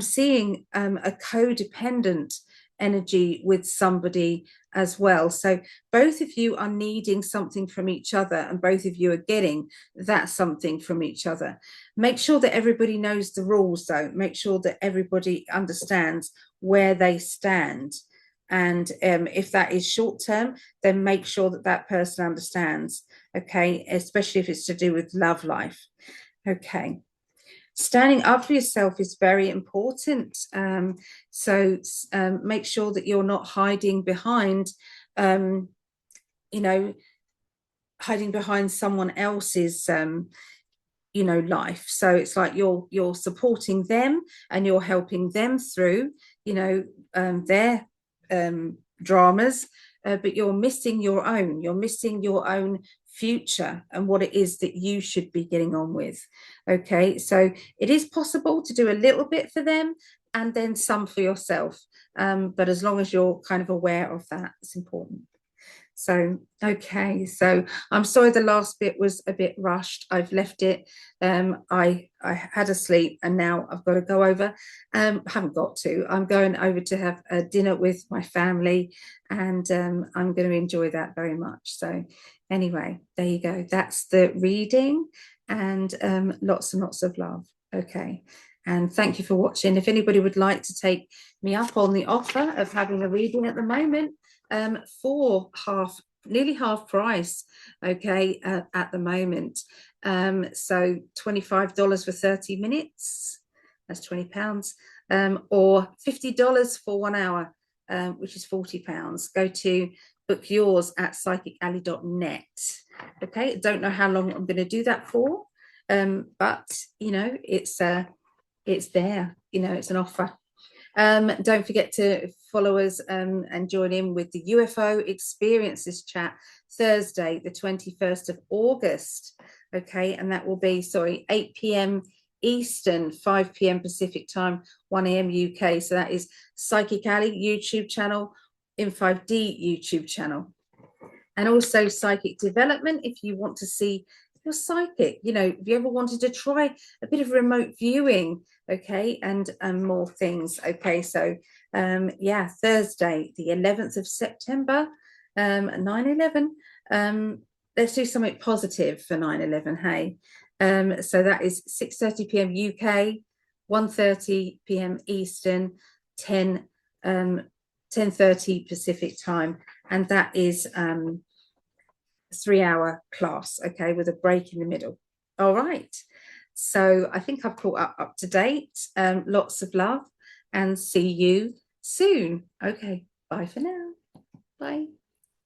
S1: seeing a codependent energy with somebody as well. So both of you are needing something from each other, and both of you are getting that something from each other. Make sure that everybody knows the rules, though. Make sure that everybody understands where they stand. And if that is short term, then make sure that that person understands, okay, especially if it's to do with love life. Okay. Standing up for yourself is very important. So make sure that you're not hiding behind, you know, hiding behind someone else's, you know, life. So it's like you're supporting them and you're helping them through, you know, their dramas, but you're missing your own. You're missing your own future and what it is that you should be getting on with. Okay, so it is possible to do a little bit for them and then some for yourself, but as long as you're kind of aware of that, it's important. So okay, so I'm sorry the last bit was a bit rushed. I've left it. I had a sleep and now I've got to go over. Haven't got to. I'm going over to have a dinner with my family, and I'm going to enjoy that very much. So anyway, there you go. That's the reading, and lots and lots of love. Okay. And thank you for watching. If anybody would like to take me up on the offer of having a reading at the moment, for nearly half price, okay, at the moment. So $25 for 30 minutes, that's £20, or $50 for 1 hour, which is £40. Go to book yours at psychicalley.net. Okay, don't know how long I'm going to do that for, but you know, it's there, you know, it's an offer. Don't forget to follow us and join in with the UFO Experiences chat Thursday, the 21st of August. Okay, and that will be, 8 p.m. Eastern, 5 p.m. Pacific time, 1 a.m. UK. So that is Psychic Alley YouTube channel, in 5D YouTube channel. And also Psychic Development, if you want to see your psychic, you know, if you ever wanted to try a bit of remote viewing, okay, and more things. Okay, so yeah, Thursday the 11th of September, 9/11. Let's do something positive for 9/11. Hey, so that is 6:30 p.m. UK, 1:30 p.m. Eastern, 10:30 Pacific time, and that is 3-hour class, okay, with a break in the middle. All right, so I think I've caught up to date. Lots of love, and see you soon. Okay, bye for now. Bye.